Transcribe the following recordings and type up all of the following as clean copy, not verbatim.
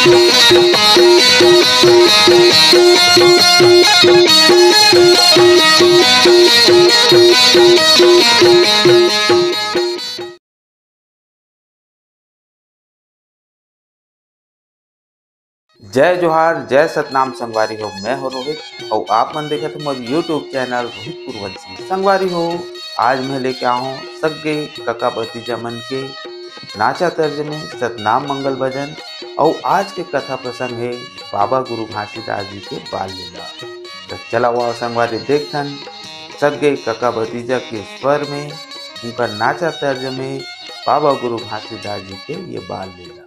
जय जोहार, जय सतनाम संगवारी हो। मैं हो रोहित और आप मन देखत हो मोर यूट्यूब चैनल रोहित पुरवंशी। संगवारी हो, आज मैं लेके आया हूँ सगे कका भतीजा मन के नाचा तर्ज में सतनाम मंगल भजन। और आज के कथा प्रसंग है बाबा गुरु घासीदास जी के बाल लीला। तो चला हुआ संगवारी देखन सगे कका भतीजा के स्वर में उनका नाचा तर्ज में बाबा गुरु घासीदास जी के ये बाल लीला।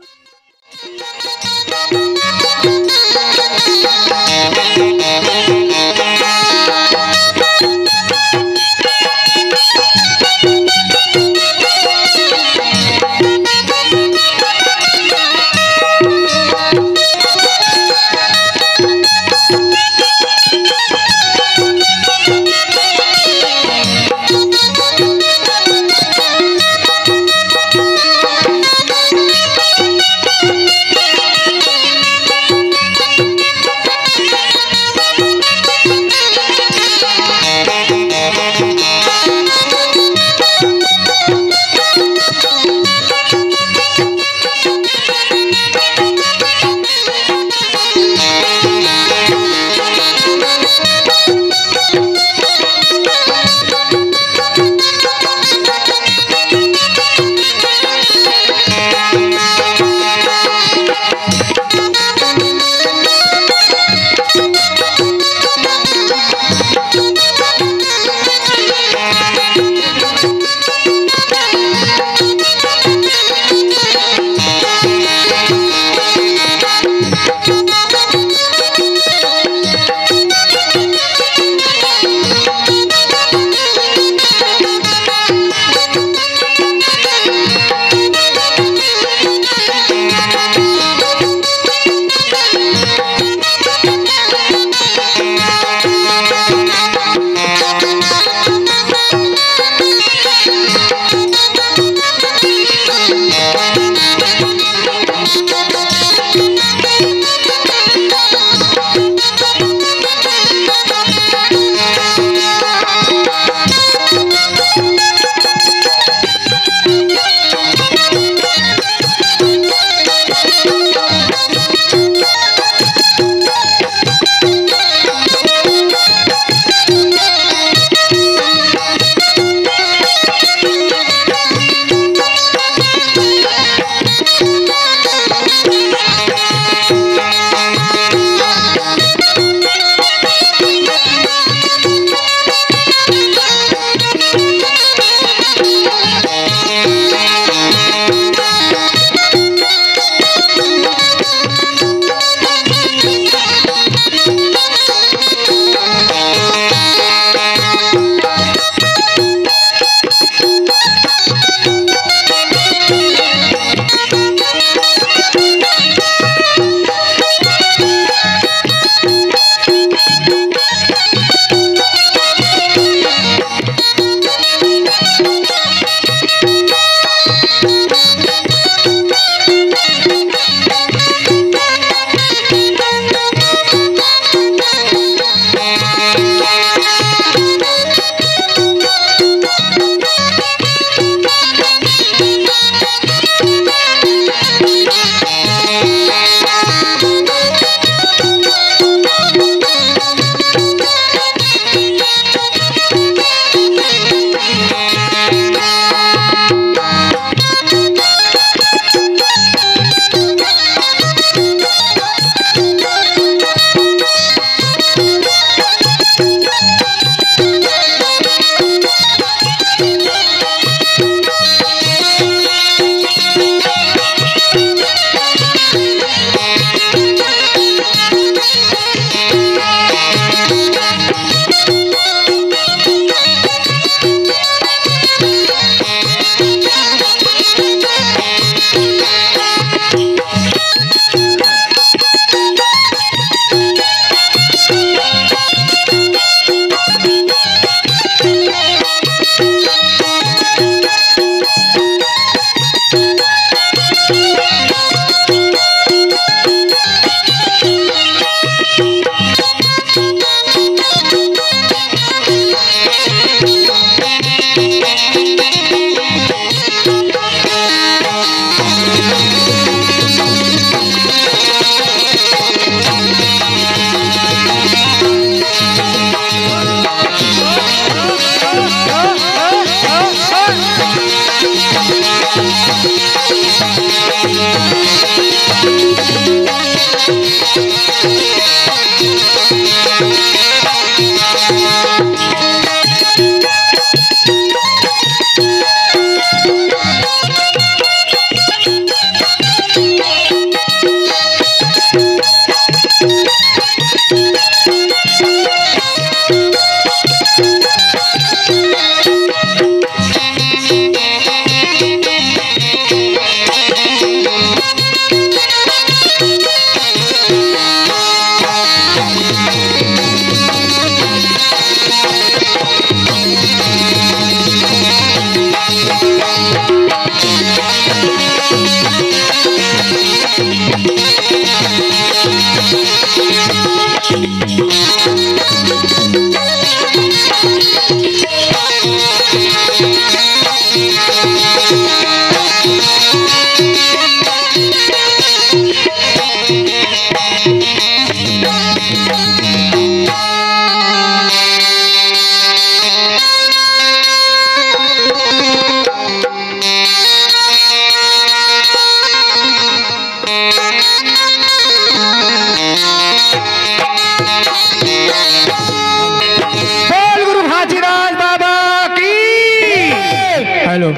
हेलो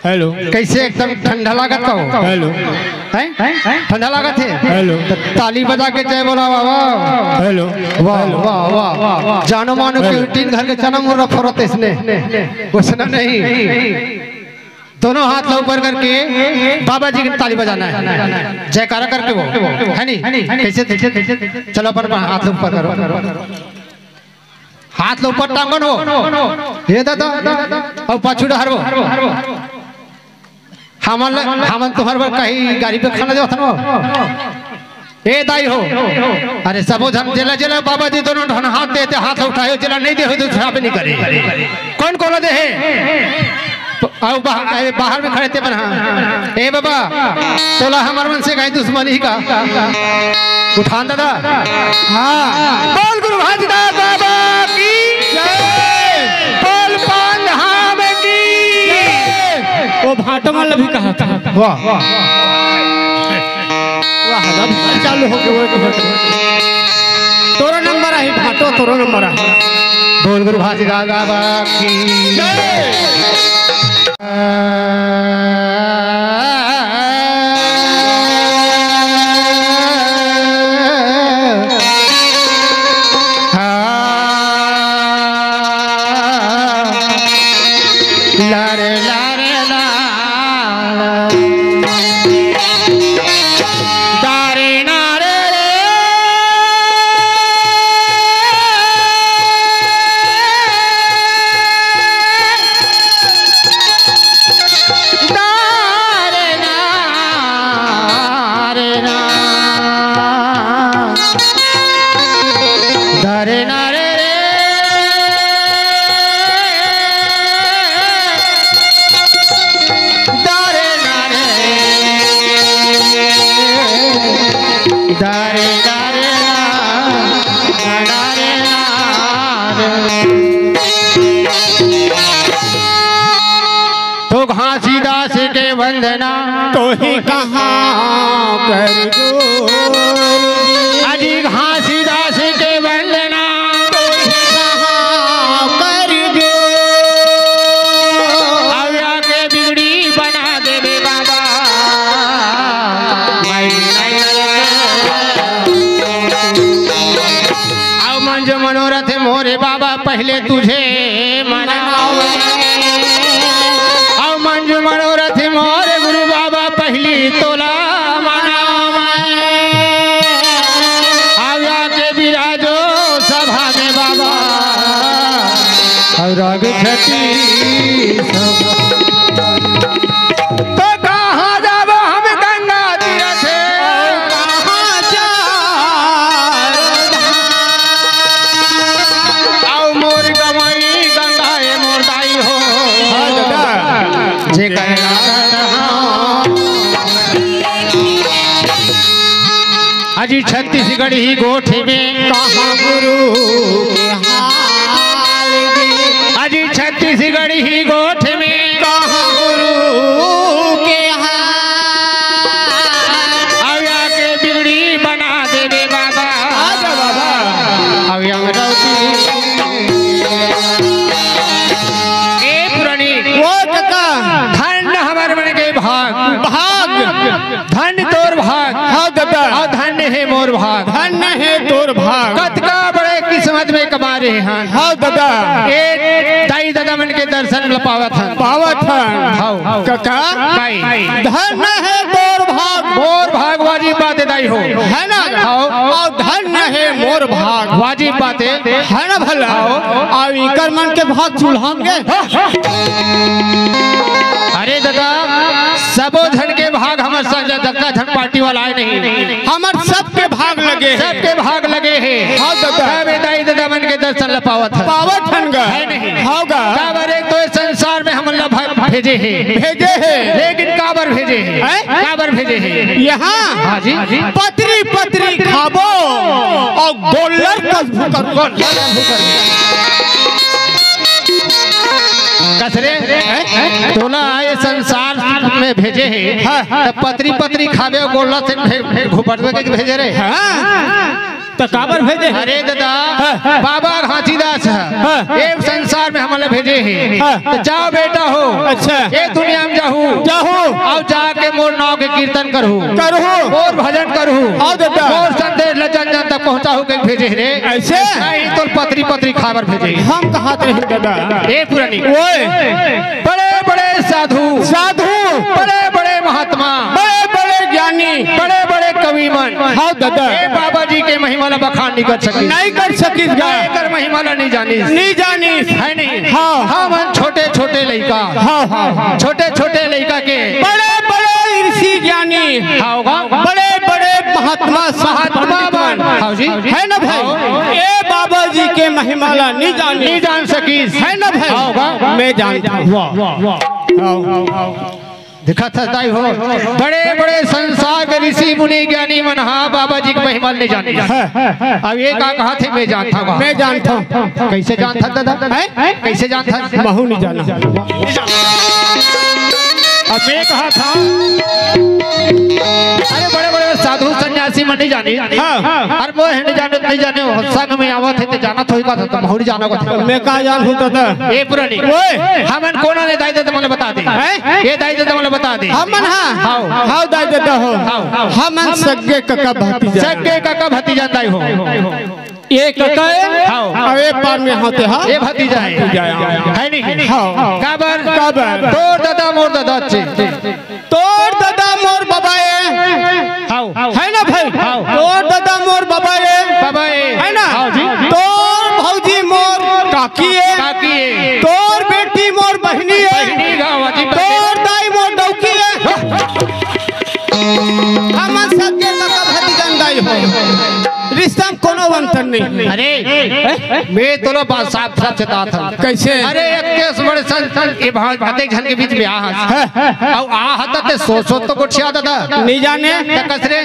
हेलो कैसे एकदम ठंडा लागत का हो? हेलो ठंडा लागत है। हेलो तो ताली बजा के जय बोला बाबा। हेलो वाह वाह वाह वाह। जानो मानो के तीन घर के चना मुर्रा फरत इसने कुछ नहीं। दोनों हाथ ऊपर करके बाबा जी की ताली बजाना है, जयकारा करके वो है नहीं। कैसे चलो अपन हाथ ऊपर करो, हाथ लो ऊपर टांगन हो ये दादा और पाछू हर वो हमन तुम्हारे पर कहीं गाड़ी पे खाना देवत हो ए दाई हो। अरे सबो जन जेला जेला बाबा जी दोनों धन हाथ देते, हाथ उठाए जेला नहीं दे हो तो छाप नहीं करे। कौन कोला दे है आओ बाहर में खड़े थे बना ए बाबा तोला हमार मन से कहीं दुश्मनी का उठान दादा। हाँ बोल गुरु भाजीदास बाबा की जय, बोल पान धाम की। वो भाटो वाला भी कहा था। वाह वाह वाह चालू हो गया तोरा नंबर है भाटो, तोरा नंबर है। बोल गुरु भाजीदास बाबा की जय। लारे लारे दारे नारे दारे नारे दारे दारे दारे तो घासीदास के वंदना तो ही कहाँ कर दो अजी घासीदास के वंदना तो ही कहाँ कर दो। आव्या के बिगड़ी बना दे बे बाबा। आओ मंज मनोरथ मोरे बाबा पहले तुझे मनाओ। आओ मंज मनोरथ मोरे गुरु बाबा पहली तोला मनाओ। आव्या के विराजो सभा में बाबा और राग छठी तो कहाँ जाब हम गंगा तीरथ कहाँ जा आओ मोर गमई गंगा ए मोर दाई हो। जे अजी छत्तीसगढ़ ही गोठी में कहाँ गुरु के हाल गे। अजी छत्तीसगढ़ ही गोठ में कहाँ गुरु के हाल। आव्या के बिगड़ी बना दे बे बाबा। आजा बाबा आव्या ए पुरानी वो काका धन हमार मन के भाग भाग धन तोर भाग। हाँ दादा और धन है मोर भाग। धन है तोर भाग। कतका बड़े किस्मत में कमा रहे हैं। हाँ दादा ए दाई दादा मन के दर्शन ल पावत हन पावत हाउ है काका काई धन है तोर भाग। मोर भाग वाजिब बात दाई हो है ना और धन है मोर भाग। वाजिब बातें है ना भला और इकर मन के भाग चूल्हांगे। अरे दादा सबो धन के भाग हमर संजय दत्ता धन पार्टी वाला आए नहीं। हमार सबके भाग लगे हैं। सबके भाग लगे हैं। हाँ दादा सब दाई दादा मन के दर्शन ल पावत है पावत हन गा है नहीं। होगा सब एक तो इस संसार में हम भेजे हैं लेकिन काबर भेजे हैं काबर भेजे हैं यहाँ हाँ जी पतरी पतरी खाबो और गोल्लर कसरे तोला ये संसार में भेजे हैं तो पतरी पतरी खावे और गोल्ला से घुपटवे के भेजे रे तो काबर भेजे? अरे दादा बाबा घासीदास एक संसार में हमारे भेजे हैं तो जाओ बेटा हो अच्छा ये दुनिया में जाहू और जाके मोर नाव के कीर्तन करू और भजन करू और संदेश जन जन तक पहुँचाऊ के भेजे रे ऐसे नहीं तो पतरी पतरी खाबर भेजे हम कहा दादा ये पुरानी बड़े बड़े साधु बड़े बड़े महात्मा बड़े बड़े ज्ञानी बड़े बड़े कवि मन हाँ दादा बाबा जी के महिमाला बखान नहीं कर सकी कर महिमाला नहीं जानी है नहीं हाँ मन छोटे छोटे लड़का हाँ छोटे छोटे लड़का के बड़े बड़े ऋषि ज्ञानी बड़े बड़े महात्मा बन हाँ जी है ना भाई ये बाबा जी के महिमाला नहीं जान सकी है ना भाई मैं जानता हूँ दिखा था दाई हो बड़े बड़े संसार के ऋषि मुनि ज्ञानी मन हाँ बाबा जी के महिमा नहीं जाने अब ये कहा थे मैं जानता हूँ कैसे जानता दादा कैसे जानता महू नहीं जाना अब मैं कहा था अरे बड़े बड़े साधु सन्यासी मन नहीं जाने अरे वो नहीं जाने संग में आवत है तो जाना थोड़ा था महू नहीं जाना था मैं कहा जानू दादा ये पुरानी हमन कोना ने दाई दे मुझे बता दे ये दाई दे मुझे बता दे हमन हाँ दाई देता हो हमन सगे काका भतीजा दाई हो ये काका है ये पार में होते हाँ ये भतीजा है नहीं काबर तोर दादा मोर दादा अच्छे तोर दादा मोर बाबा है ना भाई तोर दादा मोर बाबा है ना तोर भौजी मोर काकी है तोर बेटी मोर बहनी है तोर दाई मोर डौकी है हमन सगे काका भतीजा दाई हो रिश्ता में कोनो अंतर नहीं अरे मैं तोला बात साफ साफ चेता था कैसे अरे 21 बड़े संत ये भाते जन के बीच में और हता ते सो तो कुछ याद था नहीं जाने कसरे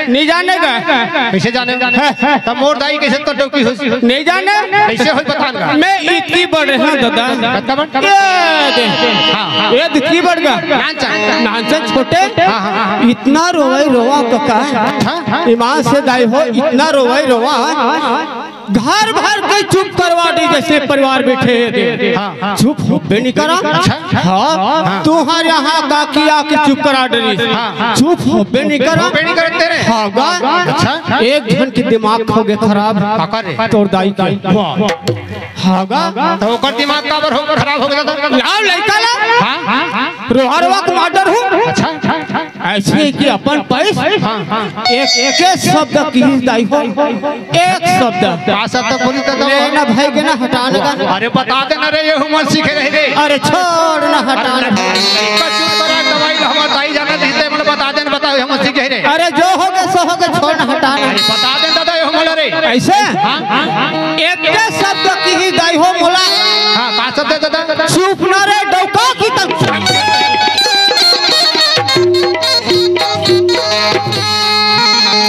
नहीं जाने का कैसे जाने तब मोर दाई कैसे तो डौकी हो नहीं जाने कैसे हो बताना मैं इतनी बढ़ रहा दादा ये इतनी बढ़ गया नानचन छोटे इतना रोवा काका ईमान से दाई हो इतना रोवा घर भर के चुप करवा दी जैसे परिवार बैठे चुप होबे नहीं करा हाँ तुम्हारे यहाँ काकी आके चुप करा डरी चुप होबे नहीं करा हाँ एक जन के दिमाग हो गए खराब तोर दाई हाँ तो ओकर दिमाग का खराब हो गया लाव लड़का ला रोहरवा कमांडर हूँ ऐसे कि अपन पैस एक शब्द की दाई हो एक शब्द तो बोली तो ना भाई के ना हटाने का अरे बता देना रे ये उमर सीखे रहे रे अरे छोड़ ना हटाने चुप करा दवाई हमार दाई जाना देते मतलब बता देना बताओ हम सीखे रे अरे जो हो गए सो हो गए छोड़ ना हटाने बता दे दादा ये हमला रे ऐसे एक शब्द की ही दाई हो मोला हां का शब्द दादा चुप ना रे डौका की तक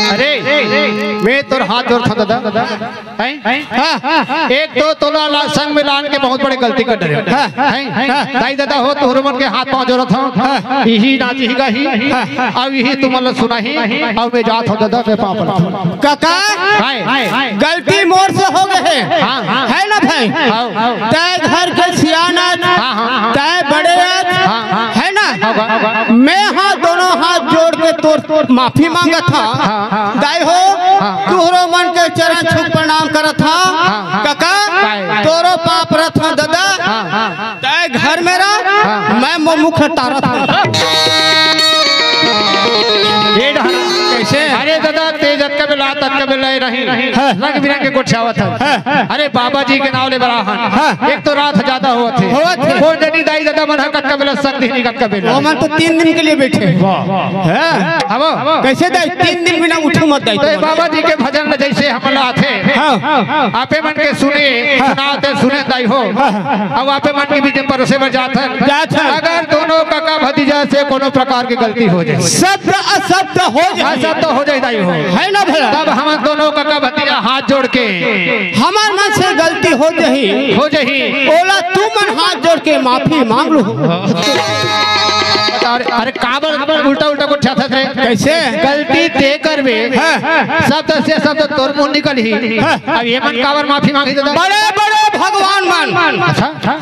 अरे मैं तोर हाथ जोड़ था दादा एक तो तोला संग में लान के बहुत बड़े गलती कर डरे दाई दादा हो तो हुरमन के हाथ पांव जोड़ा था यही नाची ही अब यही तुम मतलब सुना ही अब मैं जात हूं दादा के पाप काका गलती मोर से हो गए है ना भाई तय घर के सियाना तय बड़े है ना मैं हाथ दोनों हाथ जोड़ के तोर माफी मांगा था दाई हो तोरो मन के चरण छुप प्रणाम करत था काका तोरो पाप रथ दादा तय घर मेरा मैं मुख तारा था कैसे अरे दादा तेज का रात तक कब ले रही रंग बिरंग के गोछावत है। अरे बाबा जी के नाव ले बराहन एक तो रात ज्यादा हुआ थे वो जनी दाई दादा मन कट कबेला संधि निकट कबेला वो मन तो 3 दिन के लिए बैठे हैं। अब कैसे दाई 3 दिन बिना उठू मत दाई। तो बाबा जी के भजन में जैसे हमला थे आपे मन के सुने सुनाते सुने दाई हो। अब आपे मन के बीच में परोसे में जात है अगर दोनों काका भतीजा से कोनो प्रकार की गलती हो जाए शब्द अशब्द हो जाए सब तो हो जाए दाई हो है ना भला। तब हम दोनों काका भतीजा हाथ जोड़ के हमार मन से गलती हो जही ओला तू मन हाथ जोड़ के माफी मांग लो। अरे काबर उल्टा उल्टा को छाता थे कैसे गलती ते करबे शब्द से शब्द तोर मुंह निकल ही अब ये मन काबर माफी मांगी दादा। बड़े बड़े भगवान मन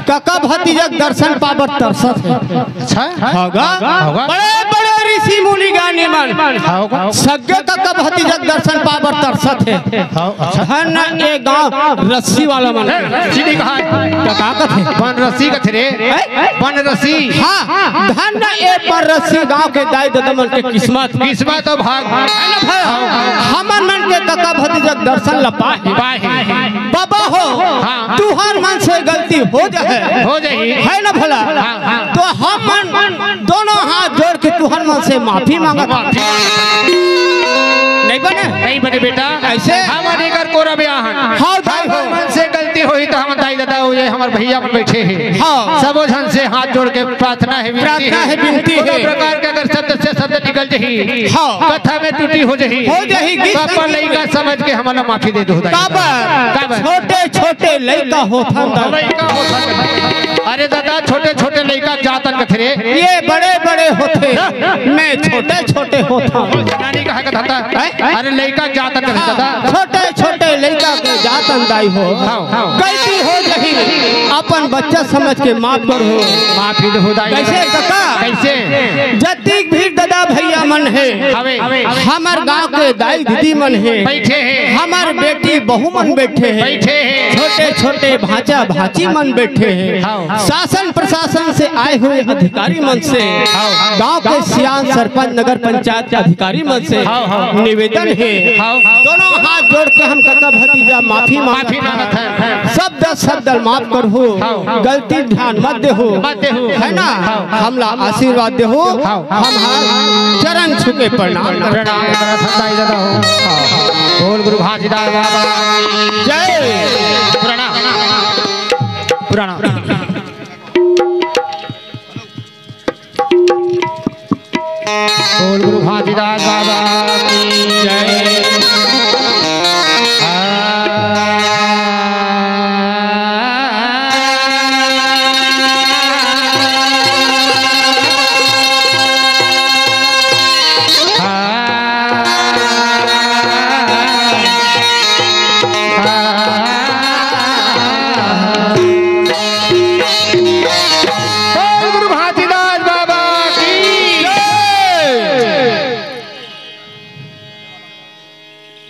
काका भतीजा दर्शन पावर तरसत है। अच्छा होगा बड़े बड़े ऋषि मुनि ज्ञानी मन सज्ञ काका भतीजा दर्शन पावर तरसत है ना। ये गांव रस्सी वाला मन सीधी कहा काका कथे बन रस्सी कथे रे बन रस्सी हां धन ए पर रस्सी गांव के दाई दादा मन के किस्मत तो भाग हमन मन के काका भतीजा दर्शन लपाए बाबा हो तू हर मन से गलती हो जाए है ना भला। तो हम मन दोनों हाथ जोड़ के तू हर मन से माफी मांगा नहीं बने बेटा ऐसे हम अनेकर कोरा ब्याहन हाँ दाई हो मन से गलती हुई तो हम दाई दादा हो ये हमारे भैया मन बैठे हैं हाँ सबो जन से हाथ जोड़ के प्रार्थना है विनती है प्रकार के अगर शब्द से शब्द निकल जही हाँ कथा में टूटी हो जही पापा लइका समझ के हमारा माफी दे दो छोटे छोटे लइका होता अरे दादा छोटे छोटे लइका जातन कथरे ये बड़े बड़े होते मैं छोटे छोटे होता नानी कहा कथा अरे लइका जातन कथरे दादा छोटे छोटे लइका के जातन दाई हो गलती हो जही अपन बच्चा समझ के माफ करो माफी दे हो दाई कैसे काका कैसे जतिक भी दादा भैया मन है हमार गांव के दाई दीदी मन है बैठे हैं हमार बेटी बहू मन बैठे हैं छोटे छोटे भांचा भांची मन बैठे हैं शासन प्रशासन से आए हुए अधिकारी मन से गांव के सियान सरपंच नगर पंचायत के अधिकारी मन से निवेदन है दोनों हाथ जोड़ के हम काका भतीजा माफी मांगत हैं शब्द माफ कर हो गलती ध्यान मत दे हो है ना हमला आशीर्वाद दे हो हम चरण छू के प्रणाम बोल गुरु घासीदास बाबा जय पुराना बोल गुरु घासीदास बाबा की जय।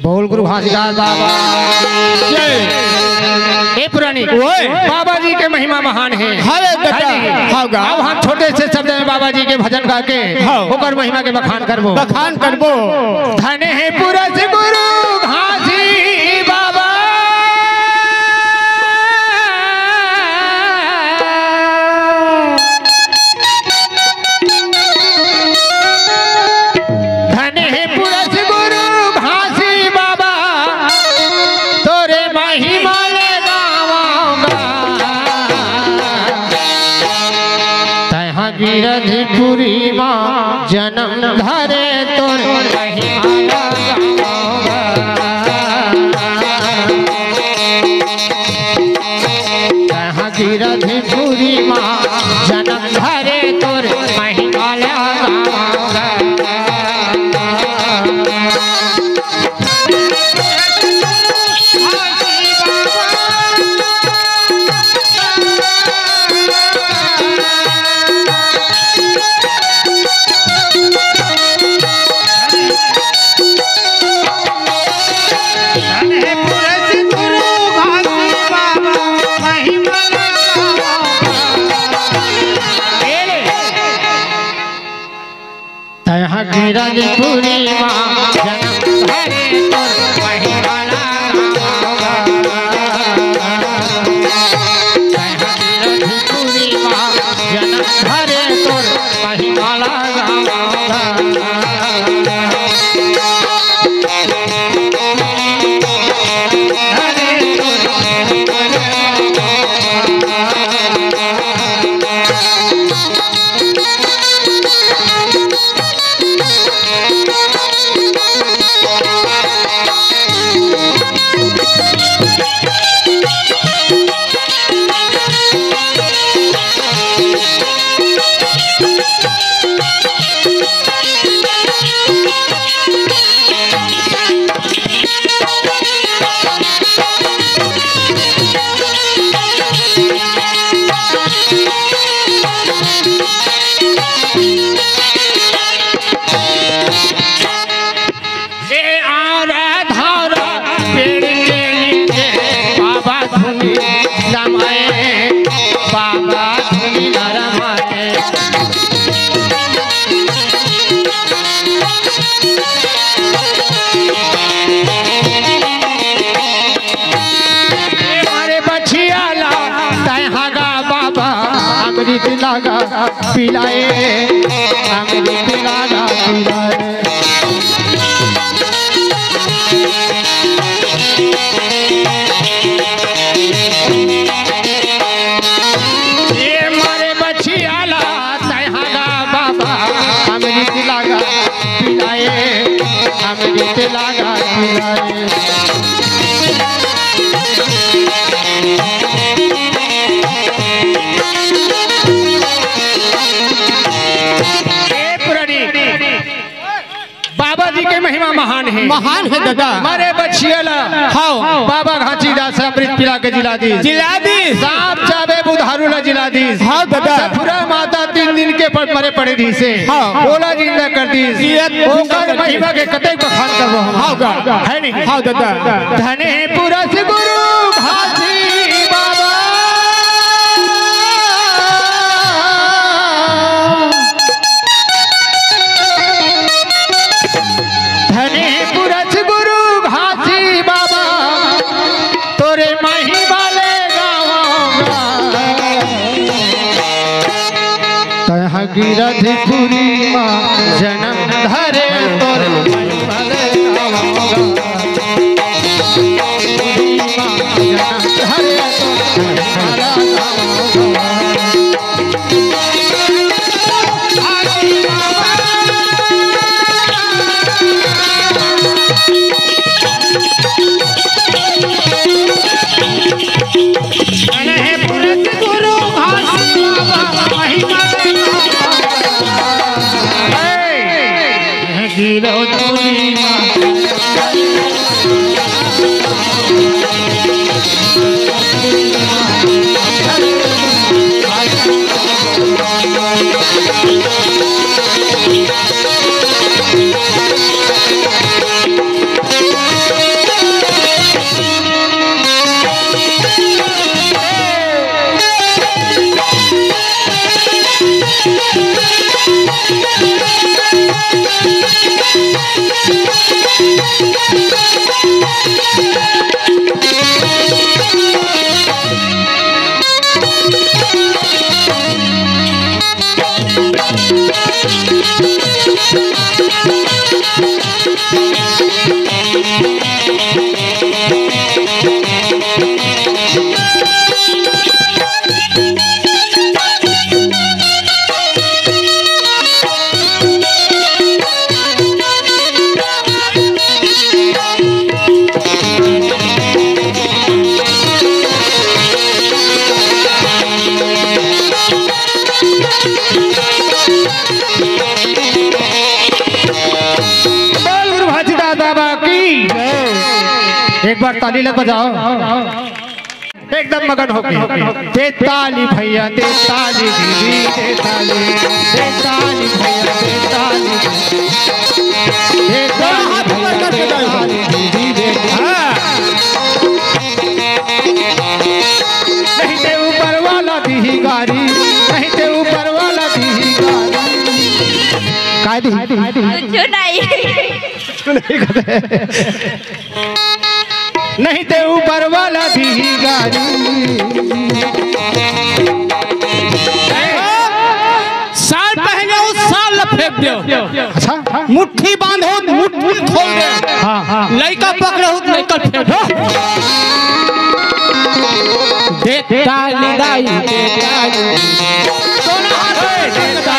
बोल गुरु घासीदास बाबा जय। पुरानी बाबा जी के महिमा महान है अब हम छोटे से शब्द में बाबा जी के भजन गा के होकर महिमा के बखान करबो धने है पूरा से गुरु घासी बाबा धने है पूरा से गुरु घासी बाबा तोरे महिमा ले गावाऊंगा तहाँ गिरधपुरी माँ जन्म धरे तोरे महिमा गावाऊंगा तहाँ गिरधपुरी माँ जन्म धरे तोरे महिमा गावाऊंगा गिरधपुरी माँ जन्म धरे तोरे लागा पिलाए अमृत लागा पिलाए ये मारे बछियाला तहागा बाबा अमृत लागा पिलाए अमृत लागा पिलाए बाबा जी के महिमा महान है दादा। मारे बछियाला हाँ बाबा घासीदास अमृत पिला के जिला दी सांप चाबे बुधारू ला जिला दी हाँ दादा। पूरा माता 3 दिन के मरे पड़े दी से बोला जिंदा कर दी ओकर महिमा के कतई बखान करबो हाँ है नहीं हाँ दादा। धने पूरा से गुरु घासी बाबा गिरधपुरी माँ जन्म धरे तोर एक बार ताली लग बजाओ एकदम मगन हो गई। ताली भैया ताली दीदी ताली भैया ताली नहीं ते ऊपर वाला दी गारी नहीं ते ऊपर वाला दी गारी नहीं ते ऊपर वाला दी गारी साल पहले उस साल फेंक दो अच्छा मुट्ठी बांधो मुट्ठी खोल दे। लड़का पकड़ो लड़का फेंको देता निदाई देता दोनों हाथ से देता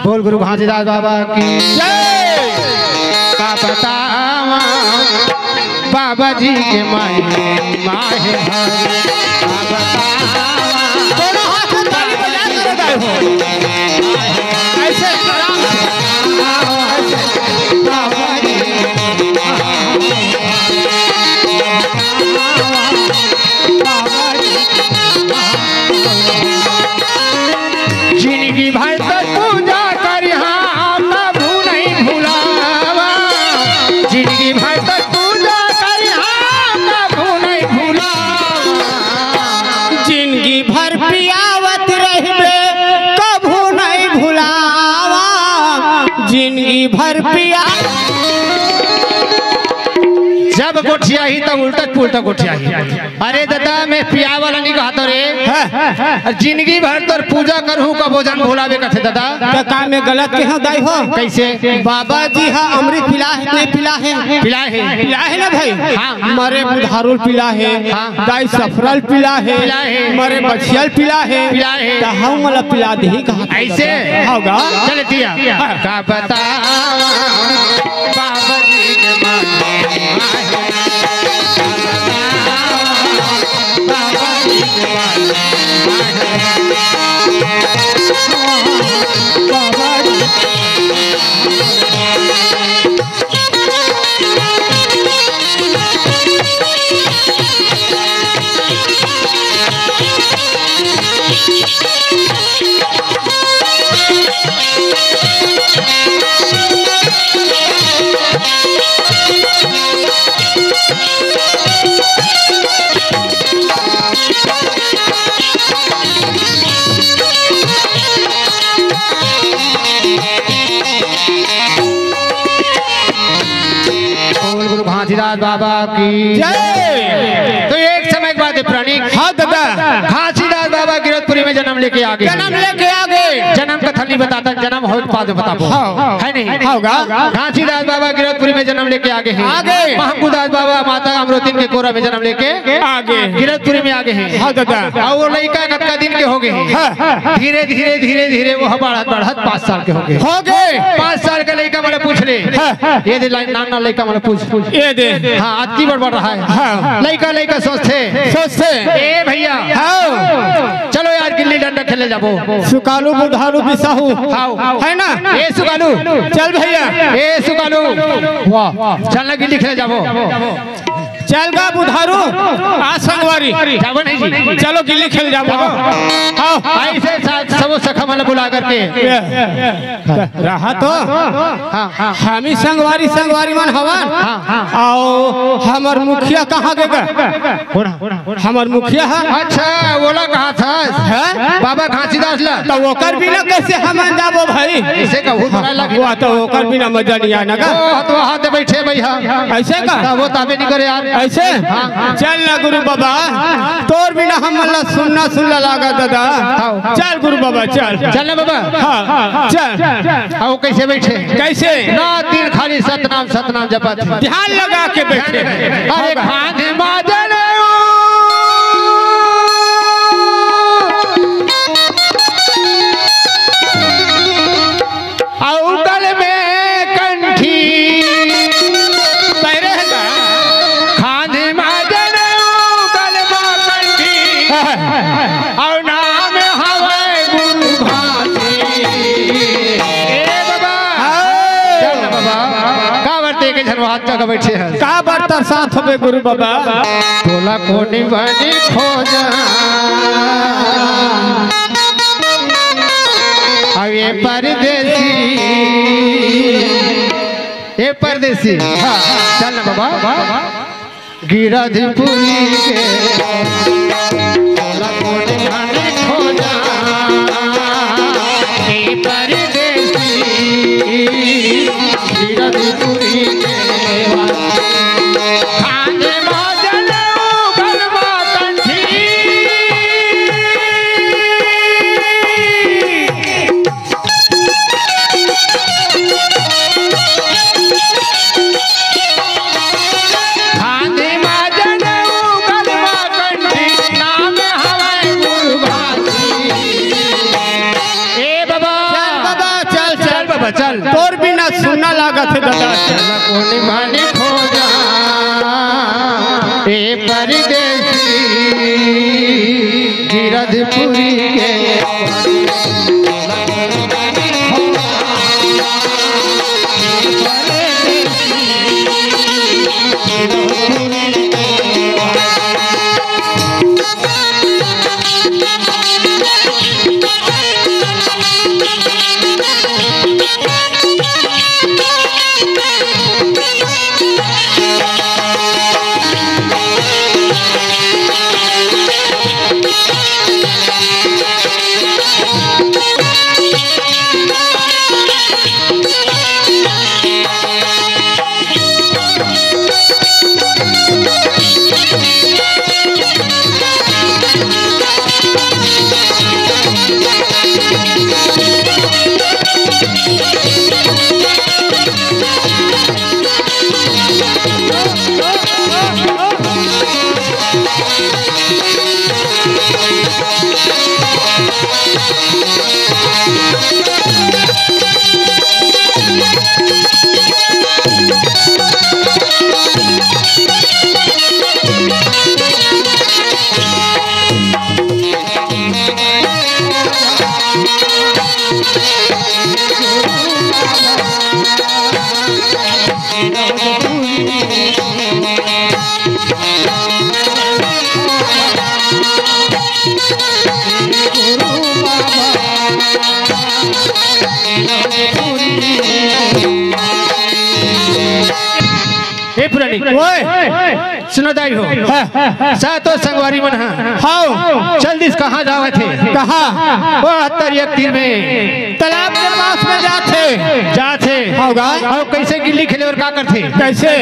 बोल गुरु घासीदास बाबा की जय। का बतावा बाबा जी के माहे माहे का बतावा दोनों हाथ से ताली बजा कर गाए हो ऐसे आराम से बाबा जी जिंदगी भर तक पूजा कर प्रभु नहीं भुलावा। जिंदगी भर तक पूजा कर प्रभु नहीं भुलावा। जिंदगी भर पियावत रहबे कभू नहीं भुलावा। जिंदगी भर पिया जब गोठिया ही तब उल्टा पुल्टा गोठिया ही। अरे दादा मैं पिया वाला नहीं कहता रे। जिंदगी भर तोर पूजा करहूं का भोजन भुलावे कथे दादा। क्या काम में गलत के हो दाई हो कैसे बाबा जी हाँ अमृत पिला है नहीं पिला है पिला है पिला है ना भाई। हाँ। मरे बुधारुल पिला है हाँ। दाई सफरल पिला है पिला है। मरे बछियल पिला है पिला है। तो हम मला पिला दे कहा ऐसे होगा चल दिया का बतावा बाबा जी के माहे बाबा जी के बाबा घासीदास बाबा की जय। तो एक समय के बाद प्राणी हाँ दादा घासीदास बाबा गिरधपुरी में जन्म लेके आ गए। जन्म लेके आ गए। जन्म कथा नहीं बताता जन्म हो बाद में बताबो है नहीं होगा घासीदास बाबा गिरधपुरी में जन्म लेके आगे हैं। आगे। महमूदास बाबा माता अमरोतिन के कोरा में जन्म लेके आगे गिरधपुरी में आगे हैं। हाँ दादा और वो लड़का कतका दिन के हो गए हैं। धीरे धीरे धीरे धीरे वो बढ़त बढ़त 5 साल के हो गए। 5 साल का लड़का मैंने पूछ ले ये दे नाना लड़का मैंने पूछ ये दे हाँ अति बढ़ रहा है। लड़का लड़का सोचते ए भैया चलो यार गिल्ली डंडा खेले जाबो। सुकालू बुधारू बिसाहू है ना ए सुकालू चल भैया ए सुकालू वाह चलना गिल्ली खेले जाबो। चल गा बुधारू आ संगवारी जाबो नहीं जी चलो गिल्ली खेल जाबो। हाँ ऐसे सब सखा वाला बुला करके रहा तो हम ही संगवारी संगवारी मन हवन आओ हमर मुखिया कहाँ गए हमर मुखिया है। अच्छा बोला कहा था बाबा घासीदास ला तो ओकर बिना कैसे हम जाबो भाई ऐसे कहू थोड़ा लगे वो तो ओकर बिना मजा नहीं आना का तो हाथ बैठे भैया ऐसे का वो ताबे नहीं करे यार ऐसे चल ना गुरु बाबा तोर बिना हम सुनना लागा दादा। चल गुरु बाबा चल चल ना बाबा हाँ चल आओ कैसे बैठे कैसे ना दिन खाली सतनाम जपत ध्यान लगा के बैठे। अरे खाने बाजन गल में कंठी खाने बाजन गल में कंठी और नाम हवे गुरु घासी। ए बाबा चल बाबा के झरवा हाथ का बैठे हैं का बर्तर साथ होबे गुरु बाबा तोला कोनी बनी खोजा अब ये परदेसी हाँ चल ना बाबा गिरधपुरी के तोला कोनी बनी खोजा ये परदेसी गिरधपुरी के चल तोर बिना सुनना लागत है दादा कोनी भानी खोजा ए परदेसी गिरधपुरी के सुनो दाई हो सातो संगवारी मन हाँ जल्दी कहाँ जावे थे कहाँ वो 71 तीर में तालाब के पास में जाते होगा और कैसे गिल्ली खेले और क्या करते कैसे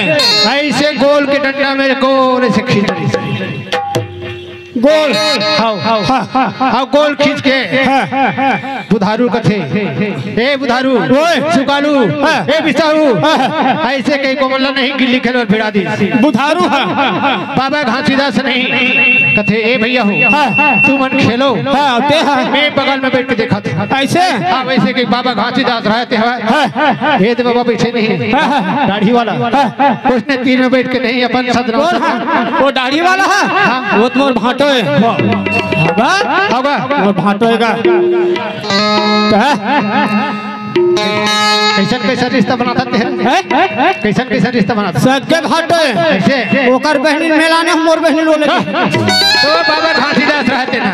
ऐसे गोल के डंडा में गोल ऐसे खींच गोल हाँ गोल खींच के बुधारू कथे ए बुधारू सुकालू ए बिसाऊ ऐसे कहीं को मतलब नहीं गिल्ली खेल और भिड़ा दी बुधारू बाबा घासीदास नहीं कथे ए भैया हो तू मन खेलो मैं बगल में बैठ के देखा था ऐसे हाँ वैसे कि बाबा घासीदास रहते हैं ये तो बाबा बैठे नहीं दाढ़ी वाला उसने तीर में बैठ के नहीं अपन सदना वो दाढ़ी वाला है वो तुम्हारे भाटो है होगा वो भाटो कैसा रिश्ता बनाता है कैसा रिश्ता बनाता सबके भाटो है कैसे ओकर बहनी मेलाने हमर बहनी रोले तो बाबा घासीदास रहते ना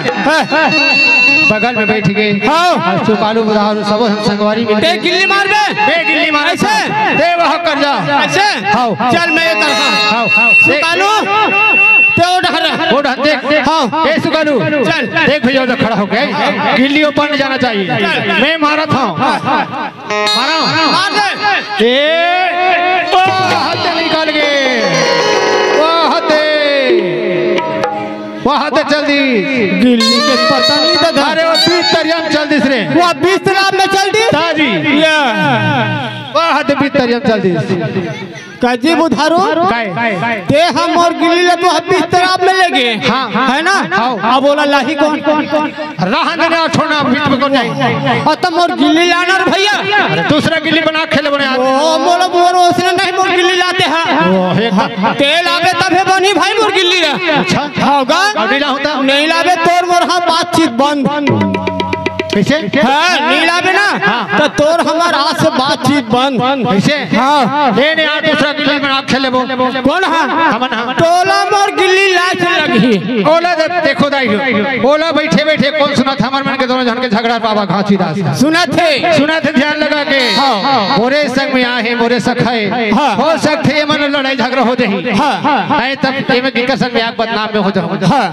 बगल में बैठ गए हाँ सुकालू बुधारू सब संगवारी मिलते गिल्ली मार बे गिल्ली मार ऐसे दे वह कर जा ऐसे चल मैं ये करता सुकालू वो देख हाँ ए सुकालू चल देख भैया उधर खड़ा हो गए गिल्ली ऊपर जाना चाहिए मैं मारा था मारा मार दे ओ हाथ निकाल गए वहाँ जल्दी गिल्ली के पता नहीं था अरे वो 20 तरियम चल दिस रे वो 20 तालाब में चल दी ताजी वहाँ 20 तरियम चल दिस काजी बुधारू ते हम और गिल्ली ले तो 20 तालाब में लेगे है ना अब बोला लाही कौन रहने ना छोड़ना बीच में कौन जाए और तुम और गिल्ली लाना भैया दूसरा गिल्ली बना खेले बने ओ मोला बोलो उसने नहीं मोर गिल्ली लाते हैं तेल आवे तबे बनी भाई मोर गिल्ली रे अच्छा होगा नहीं लाता नहीं लावे तोर मोर हां बातचीत बंद कैसे नीला बिना तो तोर हमार आज से बातचीत बंद। कैसे हाँ ने यार दूसरा गिल्ली में आप खेले वो कौन टोला मोर गिल्ली लाच लगी। ओला देखो दाई ओला बैठे बैठे कौन सुना था हमारे मन के दोनों जन के झगड़ा बाबा घासीदास सुना थे ध्यान लगा के मोरे संग में आहे मोरे सखाए हो सकते ये मन लड़ाई झगड़ा हो जाही है तब ये में किकर संग में आग बदनाम में हो जाओ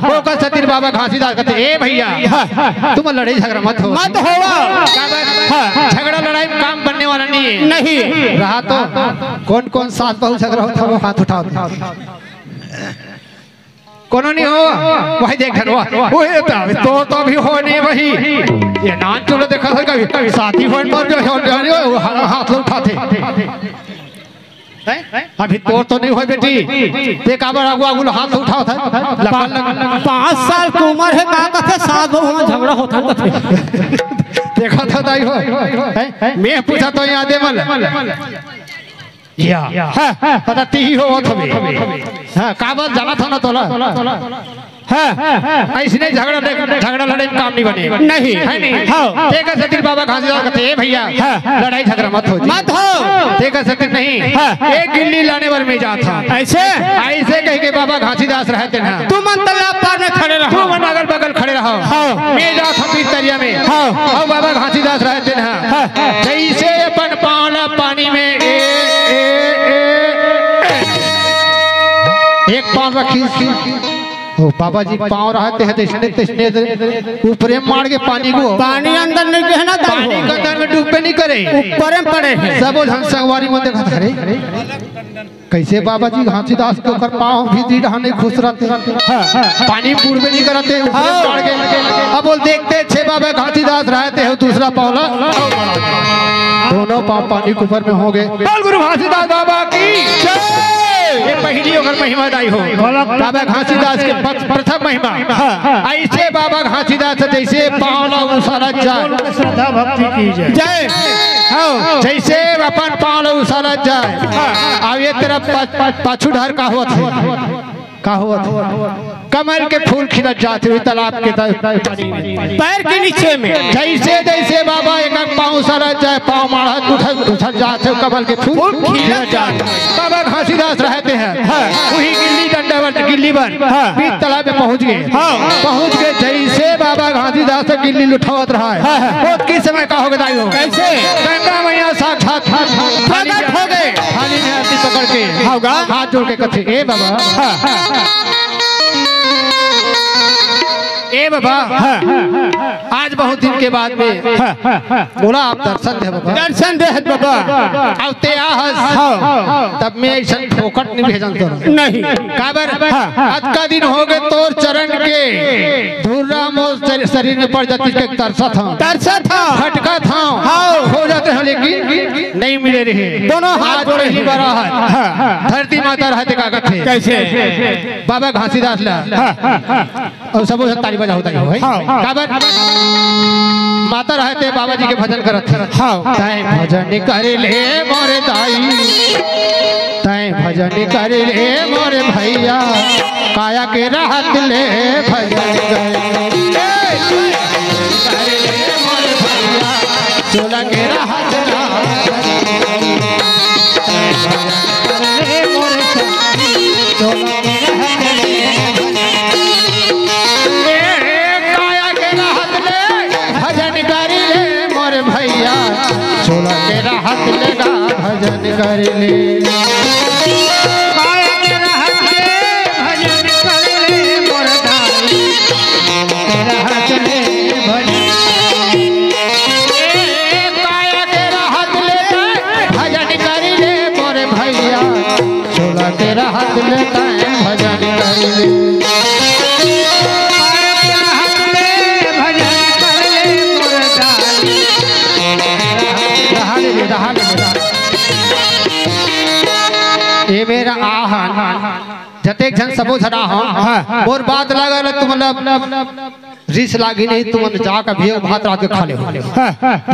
वो का सतीर बाबा घासीदास कहते ए भैया तुम लड़ाई झगड़ा मत हो झगड़ा लड़ाई में काम बनने वाला नहीं रहा तो कौन कौन सास बहू झगड़ा होता वो हाथ उठाओ कोनो नहीं हो वही देख तो भी हो नहीं वही ये नान चलो देखा था कभी साथी हो जो हाथ उठाते अभी तो नहीं हो बेटी देख आगू हाथ उठाओ था 5 साल की उम्र है का कहते सास बहू झगड़ा होता देखा था दाई हो मैं पूछा तो यहाँ दे मल या पता ती ही हो थबे हां काबल जाना था ना तोला ऐसे झगड़ा लड़ाई में काम नहीं बने नहीं है नहीं हां देखा सतीर बाबा घासीदास कहते ए भैया लड़ाई झगड़ा मत हो देखा सतीर नहीं एक गिल्ली लाने वाले में जा था ऐसे कह के बाबा घासीदास रहते हैं तू मन तालाब पार में खड़े रहो तू मन अगल बगल खड़े रहो मैं जा था इस दरिया में और बाबा घासीदास रहते हैं जैसे अपन पाला पानी में एक पाँव रखी ओ बाबा जी पाँव रहते हैं तैसने ऊपरे मार के पानी अंदर नहीं कहना पानी के अंदर में डूबे नहीं करे ऊपर पड़े हैं सब संगवारी में देखा करे कैसे बाबा जी घासीदास के ऊपर पाँव भी दी रहने खुश रहते पानी पूर्वे नहीं करते अब बोल देखते छे बाबा घासीदास रहते हो दूसरा पावला दोनों पाँव पानी के ऊपर में हो गए गुरु घासीदास बाबा की ये पहली अगर महिमा दाई हो बाबा घासीदास के प्रथम महिमा ऐसे बाबा घासीदास जैसे पावला उसाला जाए श्रद्धा भक्ति की जय जैसे अपन पावला उसाला जाए अब ये तरफ पाछू ढार का हुआ कमल के फूल खिलत जाते हुए तालाब के पैर के नीचे में जैसे बाबा एक पाँव सारा जाए पाँव मारा उछल जाते कमल के फूल खिलत जाते बाबा घासीदास रहते हैं वही गिल्ली डंडा गिल्ली बन बीच तालाब में पहुंच गए जैसे बाबा घासीदास गिल्ली लुठावत रहा है बहुत किस समय का होगा दाई हो कैसे गंगा मैया साक्षात प्रकट हो गए थाली में आरती पकड़ के हाथ जोड़ के कथे ए बाबा ए बाबा आज बहुत दिन के बाद में बोला आप दर्शन दे बाबा दर्शन दे बाबा अब ते तब मैं ऐसा फोकट नहीं भेजन तो नहीं काबर आज का दिन हो गए तोर चरण के धुर्रा मोर शरीर में पड़ जाती के तरसा था फटका था हो जाते हैं लेकिन नहीं मिले रहे दोनों हाथ पहली बार धरती माता रहते कागज थे कैसे बाबा घासीदास ला और सब ताली बजा होता है काबर माता रहते बाबा जी के भजन करत ताई भजन कर ले मोरे दाई ताई भजन कर ले मोरे भैया काया के राहत ले भजन कर ले मोरे भैया चोला के राहत चोला मेरा हाथ लगा भजन कर ले काया मेरा हाथ ले भजन कर ले मोर दाई तेरा हाथ ले भजन काया तेरा हाथ ले भजन कर ले मोर भैया चोला तेरा हाथ ले भजन कर ले ये मेरा आहन जतेक जन सबो झड़ा हो मोर बात लगल तुम मतलब रिस लागी नहीं तुम जाकर भी भात रात के खा ले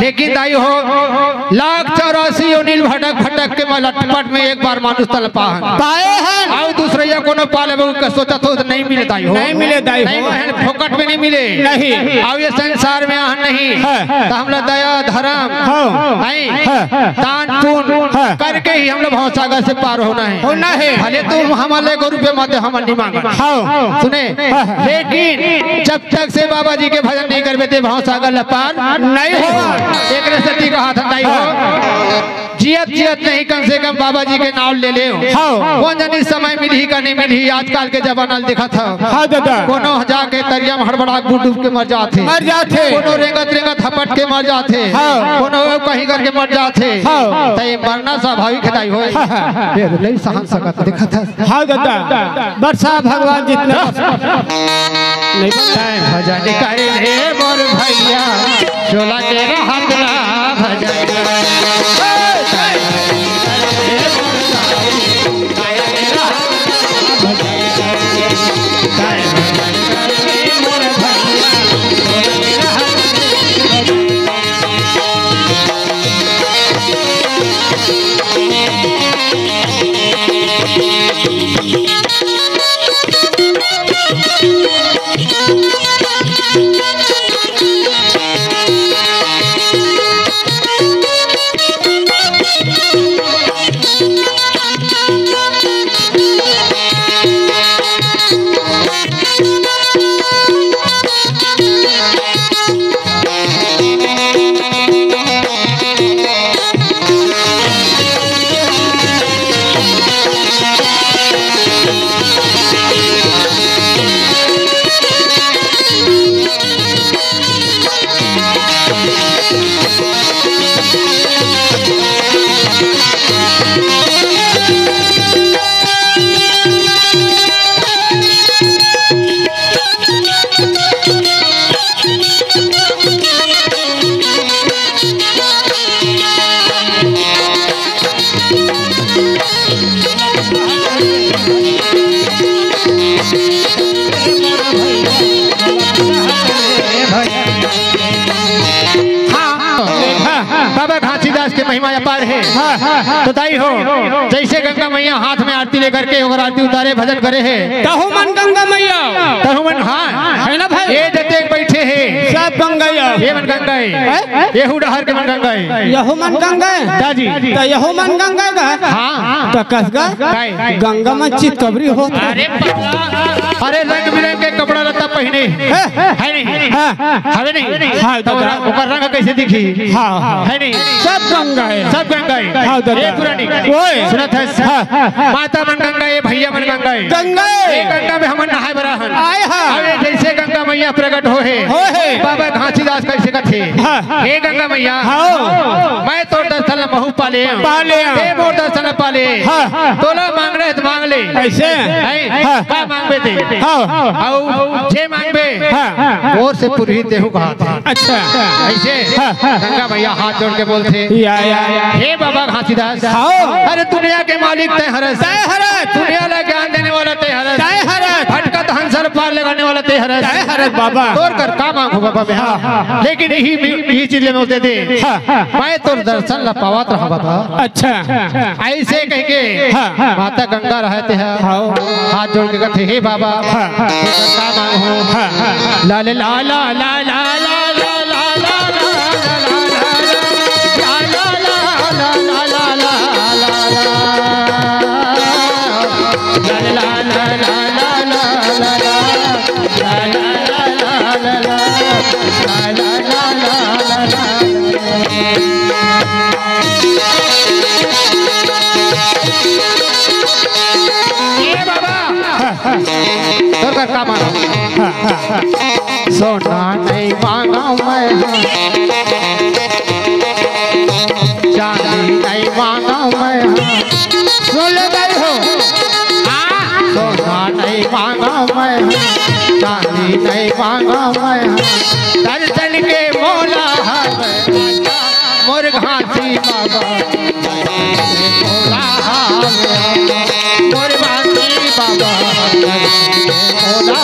लेकिन दाई हो 184 योनिल भटक भटक के लटपट में एक बार मानुष तल पाए हैं और दूसरे या कोनो पाले के सोचा तो नहीं मिले दाई हो नहीं मिले दाई हो फोकट में नहीं मिले नहीं और ये संसार में आह नहीं तो हम लोग दया धर्म दान पुण्य करके ही हम लोग भव सागर से पार होना है भले तुम हमारे को रुपये मत हमारे नहीं मांगा सुने लेकिन जब तक से बाबा जी के भजन नहीं करवे थे भाव सागर लपार नहीं हो एक रसती का हाथ नहीं हो जियत नहीं कम से कम बाबा जी के नाम ले ले कौन जानी समय मिली का नहीं मिली आजकल के जमाना देखा था कोनो जाके तरिया में हड़बड़ा डूब के मर जाते कोनो रेंगत हपट के मर जाते कोनो कहीं करके मर जाते तो ये मरना स्वाभाविक है हो नहीं सहन सकत देखा था हाँ दादा बरसा भगवान जितना नहीं भजन करे रे मोर भैया चोला के हाथ भजन बाबा घासीदास के महिमा अपार है तो दाई हो जैसे गंगा मैया हाथ में आरती लेकर के और आरती उतारे भजन करे है तहु मन गंगा मैया तहु मन हाँ है ना भाई ये जते बैठे है सब गंगा ये मन गंगा है येहू डहर के मन गंगा है यहू मन गंगा है दादी तो यहू मन गंगा का हाँ तो कसगा गंगा में चितकबरी हो अरे रंग बिरंग के कपड़ा लता पहने है नहीं हवे नहीं तो ओकर रंग कैसे दिखी है नहीं सब गंगा है सब गंगा है ये पुरानी ओए सुनत है माता मन गंगा है भैया मन गंगा है गंगा ये गंगा में हमन नहाए बराहन आए अरे जैसे गंगा मैया प्रकट हो है बाबा घासीदास कैसे कथे हे गंगा मैया मैं तो दर्शन बहु पाले हे मोर दर्शन पाले तोला मांग रहे तो मांग ले ऐसे का मांगबे थे आओ जे मांगबे और से पूरी देहु कहा अच्छा ऐसे गंगा मैया हाथ जोड़ के बोलते या हे बाबा घासीदास अरे दुनिया के मालिक तय हरस दुनिया ला ज्ञान देने वाला तय हरस भटकत हंसर पार लगाने वाला तय हरस बाबा तोड़ कर का मांगो बाबा मैं लेकिन यही चीज में दे दे मैं तो दर्शन ला पावत रहा बाबा अच्छा ऐसे कह के माता गंगा रहते हैं हाथ जोड़ के कहते हे बाबा का मांगो ला ला ला ला ला सोना नहीं मांगा मैं चांदी नहीं मांगा मैं सुन गई हो सोना नहीं मांगा मैं चांदी नहीं मांगा मैं दर्शन के मोला मोर घासी बाबा मोर घासी बाबा मोला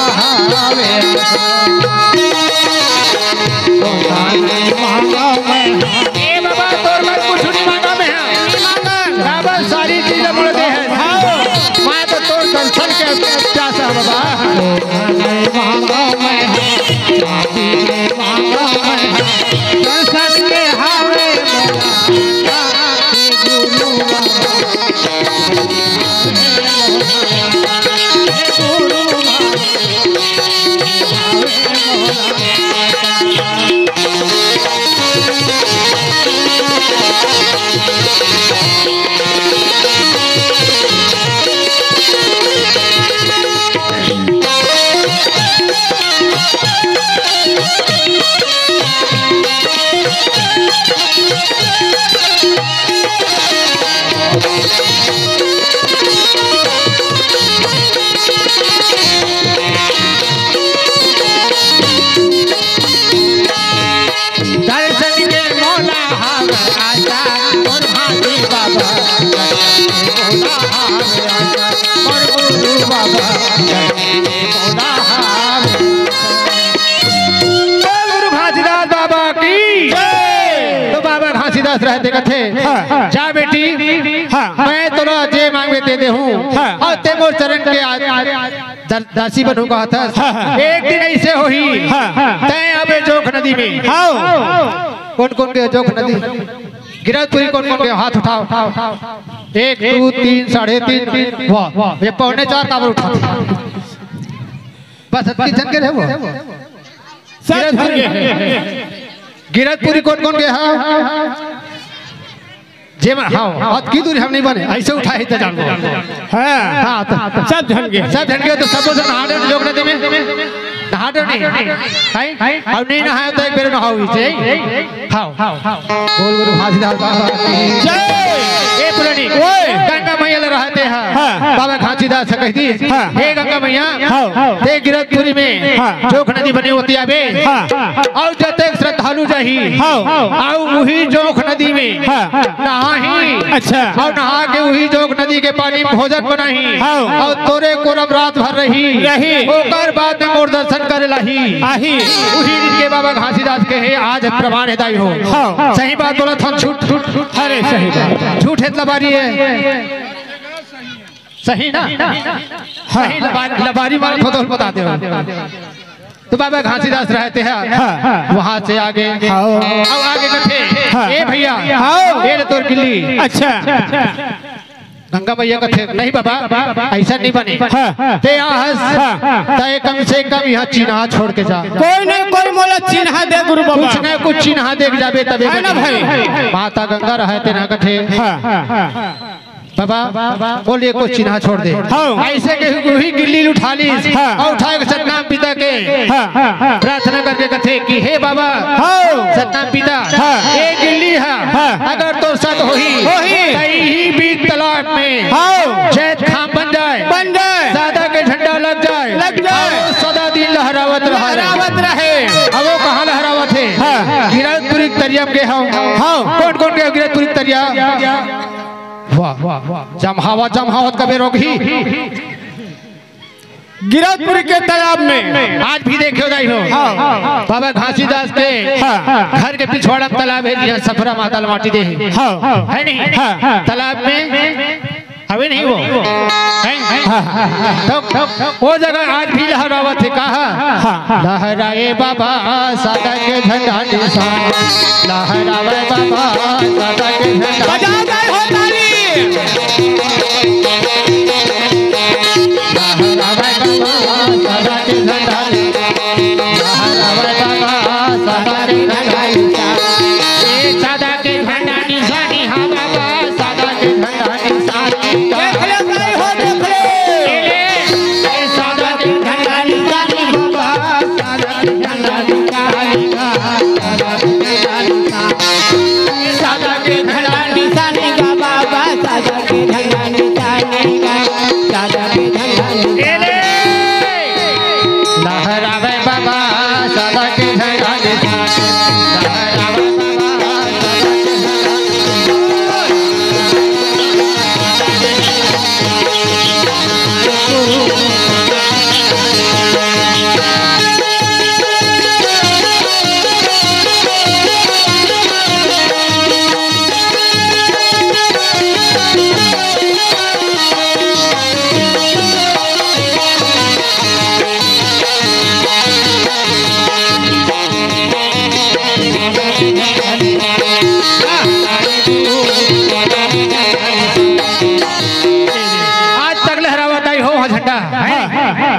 गुरु घासीदास बाबा की तो बाबा घासीदास रहते कथे जा बेटी मैं तोरा जे मांगे दे हूँ और ते मोर चरण के दासी बनू कहा था एक दिन ऐसे होही तय अबे जोख नदी में कौन कौन के जोख नदी गिरधपुरी कौन कौन के हाथ उठाओ 1 2 3 3.5 वाह ये 4.25 काबर उठा बस इतनी जन के रहे वो गिरधपुरी कौन कौन के जे हाँ हाथ की दूरी हम नहीं बने ऐसे उठाए तो जान हाँ सब जन के तो सब नहा जोग नदी में नहा नहीं अब नहीं नहाया तो एक बेर नहाओ बोल गुरु घासीदास बाबा गंगा मैया रहते हैं बाबा घासीदास से कहती हे गंगा मैया हे गिरधपुरी में जोग नदी बनी होती है और जते श्रद्धालु जाही और वही जोग नदी में नहाही अच्छा और नहा के वही जोग नदी के पानी में भोजन बनाही और तोरे को रात भर रही ओकर बाद में मोर दर्शन करे लाही आही वही दिन के बाबा घासीदास के है आज प्रमाण है दाई हो सही बात बोला था झूठ अरे सही बात झूठ है लबारी है सही ना सही लबारी मारा तो बताते हो तो बाबा घासीदास रहते हैं वहां से आगे अब आगे कथे ए भैया ये तोर गिल्ली अच्छा गंगा मैया कथे नहीं बाबा ऐसा नहीं बने ते कम से कम यहाँ चिन्हा छोड़ के जा कोई नहीं कोई मोला चिन्हा दे गुरु बाबा कुछ नहीं कुछ चिन्हा देख जाबे तबे ना भाई माता गंगा रहते ना कथे बाबा बोलिए कुछ चिन्हा छोड़ दे ऐसे के वही गिल्ली उठा ली और उठा के सतनाम पिता के प्रार्थना करके कथे कि हे बाबा सतनाम पिता ये गिल्ली है अगर तो सत होही ही बीच तालाब में जैत खाम बन जाए सादा के झंडा लग जाए सदा दिन लहरावत रहे अब वो कहाँ लहरावत है गिरधपुरी तरिया के कौन कौन के गिरधपुरी तरिया जमहावत कबे रोगी गिरधपुरी के तालाब में आज भी देखो दाई हो बाबा घासीदास के घर के पिछवाड़ा तालाब है जहाँ सफरा माता माटी दे है नहीं तालाब में अभी नहीं वो वो जगह आज भी लहरावत है कहा लहराए बाबा सदा के झंडा निशान लहराए बाबा सदा के झंडा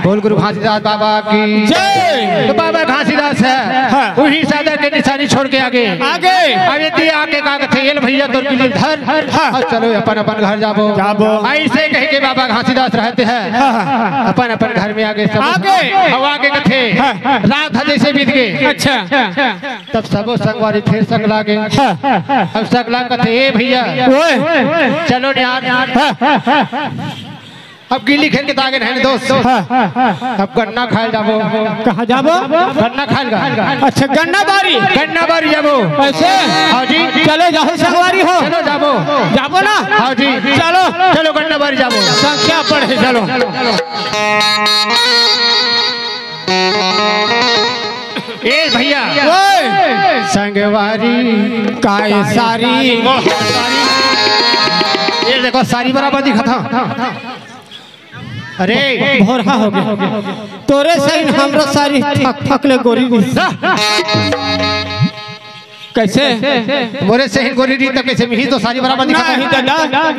बोल गुरु घासीदास बाबा की जय। तो बाबा घासीदास है वही सादा के निशानी छोड़ के आगे अब यदि आके का कथे ये भैया तो धर और चलो अपन अपन घर जाबो ऐसे कह के बाबा घासीदास रहते हैं अपन अपन घर में आगे सब आगे कथे रात जैसे बीत गए अच्छा तब सबो संगवारी फिर संग लागे अब संग ला कथे ए भैया चलो यार अब गिल्ली खेल के दागे रहने दोस्त। अब गन्ना खाए जाबो। कहाँ जाबो? गन्ना खाएगा। अच्छा गन्ना बारी जाबो। ऐसे? हाँ जी। चलो जाओ संगवारी हो। चलो जाबो ना? हाँ जी। चलो गन्ना बारी जाबो। संख्या पढ़े चलो। ए भैया संगवारी काय सारी। ये देखो सारी बराबर दिखा था। अरे भोरा हो गया तोरे सही हमरो सारी ठक ले गोरी कैसे मोरे से ही गोरी तो कैसे मिही तो सारी बराबर दिखा था।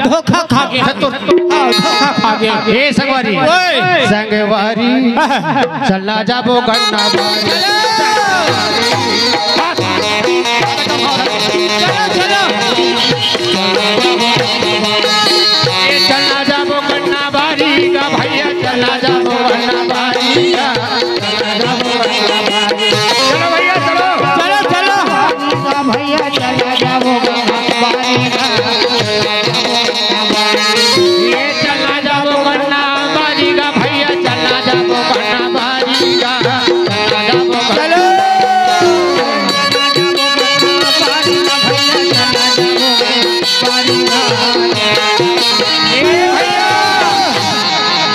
धोखा खा गया तो धोखा खा गया। ए संगवारी चलना जाबो गन्ना बारी। चलना जाबो गन्ना बारी का भैया चलना जाबो गन्ना बारी का। चलो भैया चलो भैया चला जाबो गन्ना बारी का। ये चलना जाबो गन्ना बारी का भैया चलना जाबो गन्ना बारी का। चलो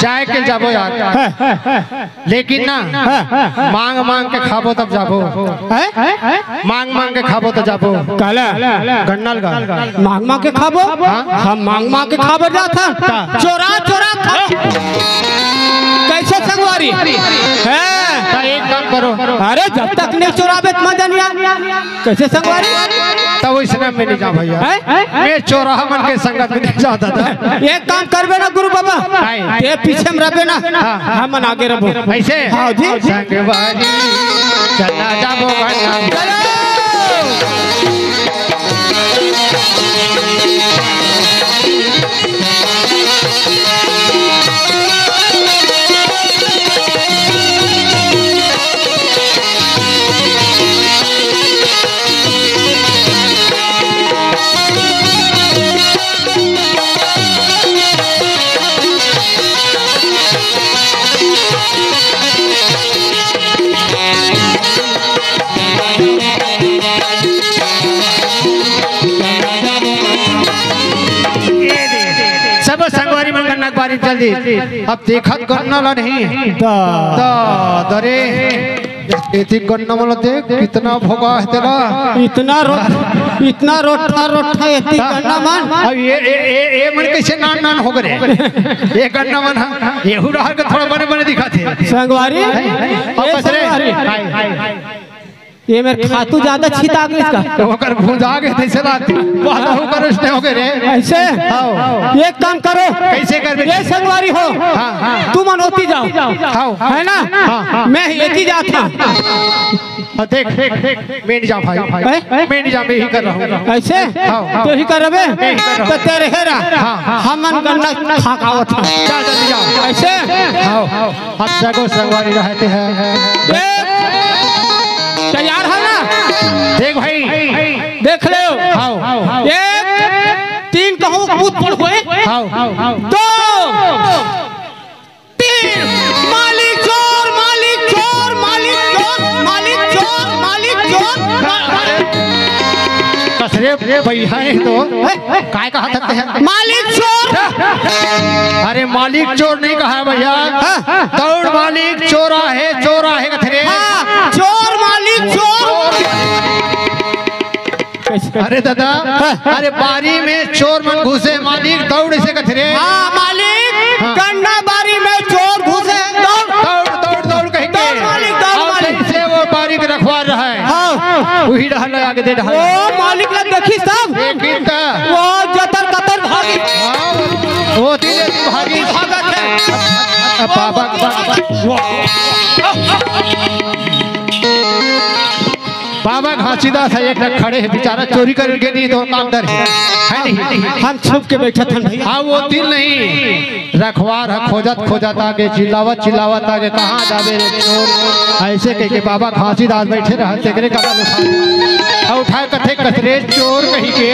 जाए के जाबो यार लेकिन ना मांग मांग के खाबो तब जाबो। मांग मांग के खाबो तो जाबो। गन्ना मांग के खाबो। हम मांग के खाबो जाता चोरा खा। कैसे संगवारी है? एक काम करो। अरे जब तक नहीं चोराबे मजा नहीं आ। कैसे संगवारी? तब इसने में नहीं जा भैया। मैं चोराहा मन के संगत में नहीं जाता था। एक काम करबे ना गुरु बाबा ते पीछे में रहबे ना हम आगे रहबो। ऐसे हाँ जी। संगवारी चला जाबो गन्ना। बारी जल्दी अब देखत गन्ना ला नहीं दरे एथी गन्ना वाला देख कितना भोगा है तेरा। इतना रोठा एथी गन्ना मन। अब ये मन कैसे नान हो गए। ये गन्ना मन येहू रहा के थोड़ा बने दिखाते संगवारी। ये मेरे खातू ज्यादा छीता गई इसका होकर भूजा गए थे लाती वाला होकर उसने हो गए रे ऐसे। एक काम करो कैसे कर ये संगवारी हो। तुम मनोती जाओ है ना। मैं एती जाता देख मैं नहीं जा भाई मैं नहीं जा मैं ही कर रहा हूँ। ऐसे तो ही करबे तो तेरे हेरा हमन गन्ना खाकावत चल जल्दी जाओ। ऐसे अब जगो संगवारी रहते हैं। तैयार है ना? देख भाई देख ले। एक तीन कहूँ कूद हुए दो तीन। मालिक चोर मालिक चोर मालिक चोर मालिक चोर मालिक चोर। कसरे भैया तो काय कहा सकते हैं मालिक चोर। अरे मालिक चोर नहीं कहा भैया। दौड़ मालिक चोरा है कथरे। चोर मालिक चोर। अरे दादा अरे बारी में चोर मन घुसे मालिक दौड़ से कथरे। मालिक गन्ना बारी में चोर घुसे दौड़ कहेंगे मालिक से वो बारी के रखवा रहा है। वही रहल आगे दे रहा है। ओ मालिक ने देखी सब वो जतर कतर भागी। वो धीरे भागी भागत है बाबा। बाबा घासीदास है एक खड़े है बेचारा चोरी करके नहीं तो कामदार है नहीं। हम छुप के बैठे थे भैया। हाँ वो दिन नहीं रखवार है खोजत आगे चिल्लावत आगे कहाँ जावे चोर। ऐसे कह के बाबा घासीदास बैठे रहते करे कड़ा और उठाए कथे कचरे चोर कही के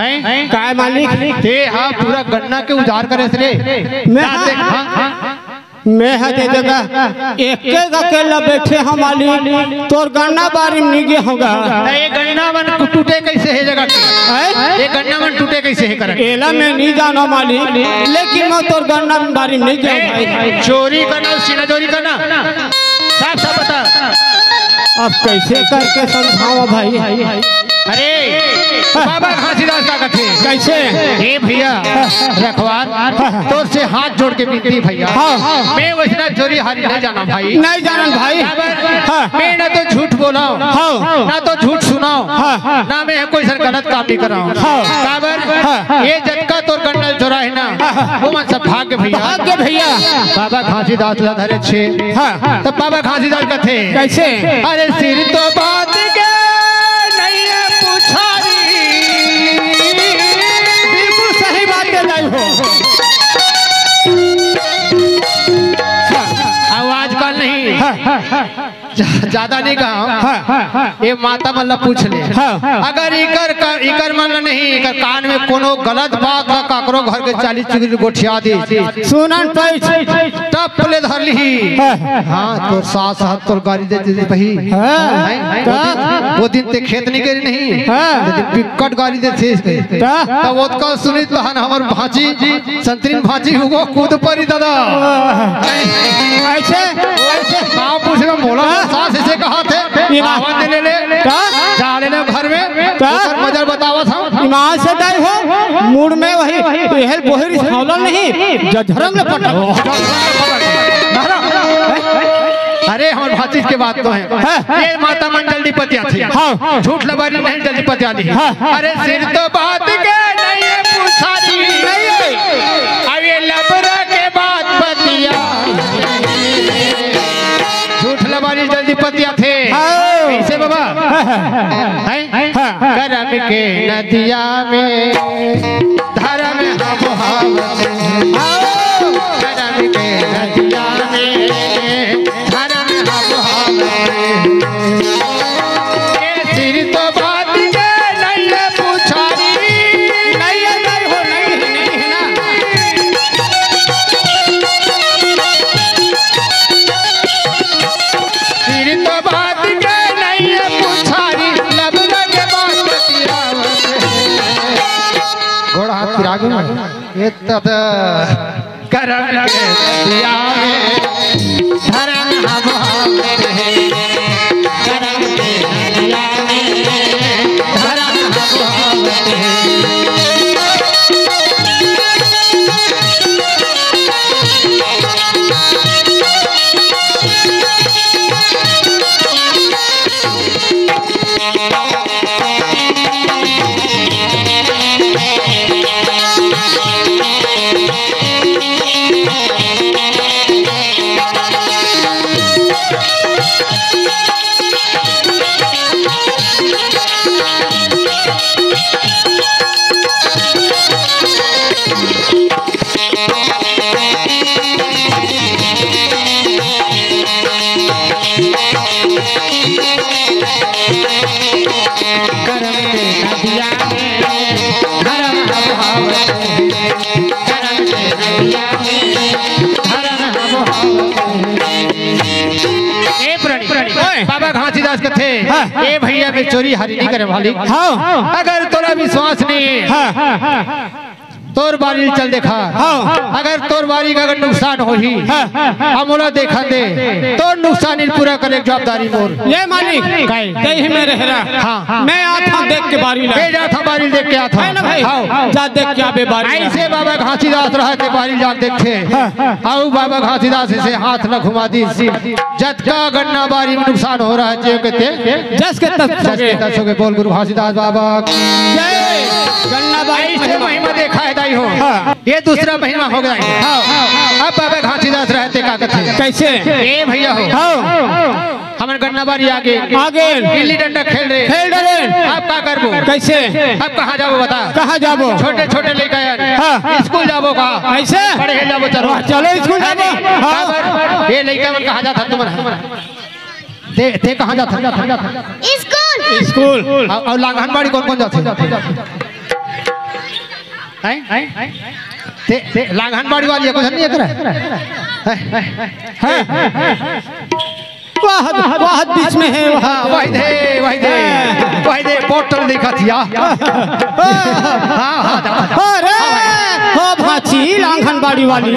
हैं काय मालिक ते हाँ पूरा गन्ना के उधार करे रे मैं है दे जगह एक अकेला बैठे हम मालिक तोर गन्ना बारी में नहीं होगा। ये गन्ना मन टूटे कैसे है जगह के ये गन्ना मन टूटे कैसे है करे एला में नहीं जाना मालिक लेकिन मैं तोर गन्ना बारी में नहीं गया। चोरी करना सीना चोरी करना साफ साफ बता। अब कैसे करके समझाओ भाई। अरे बाबा घासीदास का कथे कैसे हे भैया रखवार तो से हाथ जोड़ के विनती भैया मैं वैसा चोरी हारी नहीं जाना भाई नहीं जाना भाई। मैं ना तो झूठ बोलाऊं ना तो झूठ सुनाऊं ना मैं कोई सर गलत काम नहीं कराऊं काबर ये जटका तोर गन्नल चोरा है ना वो मन सब भाग्य भैया भाग्य भैया। बाबा घासीदास ला धरे छे तब बाबा घासीदास कथे कैसे अरे सिर तो बात के नहीं है पुछारी बिल्कुल सही बात है नहीं हो। आवाज कल नहीं ज्यादा नहीं कहा ये माता मल्ला पूछ ले अगर इकर मन नहीं इकर कान में कोनो गलत बात का काकरो घर के 40 चुगली गोठिया दी सुनन पैस टप ले धर ली हाँ तो सास हाथ तोर गाड़ी दे दे भाई वो दिन ते खेत नहीं करी नहीं लेकिन पिकट गाड़ी दे थे तब वो का सुनी तो हमर भांजी संतरीन भांजी हुगो कूद परी दादा ऐसे ऐसे का पूछ में मोला सास ऐसे कहा थे आवाज दे ले जा लेने घर में ऊपर मजर बतावा था ईमान से दाई हो मूड में वही पहल बोहरी सावला नहीं जधरम ले पटा। अरे हमारे भातीज के बात तो है ये माता मन जल्दी पतिया थी झूठ लबारी नहीं जल्दी पतिया दी अरे सिर तो बात के नहीं है पुछारी नहीं अब ये लबरा के बात पतिया झूठ लबारी जल्दी पतिया थे कैसे बाबा करम के नदिया में धर्म हम करम के नदिया में सिर तो बात नहीं है पुछारी नहीं है नहीं हो नहीं है ना सिर तो बात नहीं है पुछारी लबना के बात घोड़ा हाथ फिरा गया ये तब करम के नदिया में धर्म हम करम के नदिया में धर्म हम बाबा घासीदास के थे ए भैया में चोरी हरी नहीं करे वाली अगर तोरा विश्वास नहीं है तोर बारी चल देखा अगर तोर बारी का अगर नुकसान हो ही हमोला देखा दे तो नुकसान पूरा करे जवाबदारी मोर ये मालिक कहीं में रह रहा मैं आता देख के बारी ले जा था बारी देख के आता है ना भाई जा देख के आबे बारी ऐसे बाबा घासीदास रहते बारी जा देखे आओ बाबा घासीदास से हाथ न घुमा दी जत का गन्ना बारी में नुकसान हो रहा है जे कहते जस के तत्सों के बोल गुरु घासीदास बाबा जय गन्ना बारी से महिमा देखा है दाई हो ये दूसरा महिमा हो गया अब बाबा घासीदास रहते का कथे कैसे ए भैया हो हमारे गन्ना बारी आगे गिल्ली डंडा खेल रहे आप क्या करबो कैसे अब कहाँ जाबो बता कहाँ जाबो छोटे छोटे लेकर स्कूल जाबो का ऐसे पढ़े जाबो चलो चलो स्कूल जाबो ये लड़का मन कहाँ जाता तुम्हारा ते कहाँ जाता स्कूल स्कूल और लांगनबाड़ी कौन कौन जाते हैं लांगनबाड़ी वाली है कुछ नहीं है वाह बीच में है वही दे पोर्टल दिखा थिया अरे हो भाची लांगनबाड़ी वाली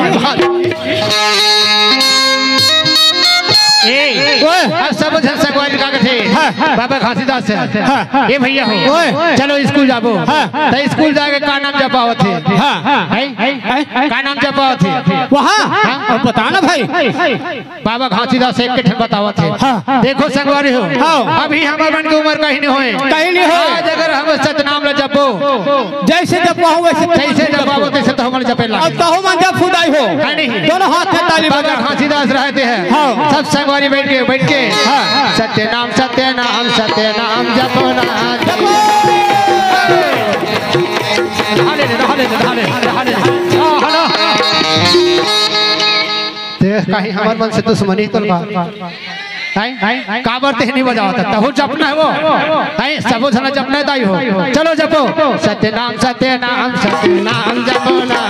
सब संगवारी का थे बाबा घासीदास से ये भैया हो चलो स्कूल जाबो तो स्कूल जाके का नाम जपावत थे का नाम जपावत थे वहाँ बता ना भाई बाबा घासीदास एक के बतावत थे देखो संगवारी हो अभी हमारे मन की उम्र कहीं नहीं होए आज अगर हम सतनाम ल जपो जैसे जपो जैसे जपावो तैसे तो हम जपे और तो मन जब खुदाई हो दोनों हाथ में ताली बाबा घासीदास रहते हैं सब संगवारी बैठ के सत्य नाम जपो ना कहीं हमारे मन से दुश्मनी तो काबर ते नहीं बजाओ तहु जपना है वो सबो जना जपना है दाई हो चलो जपो सत्य नाम जपो ना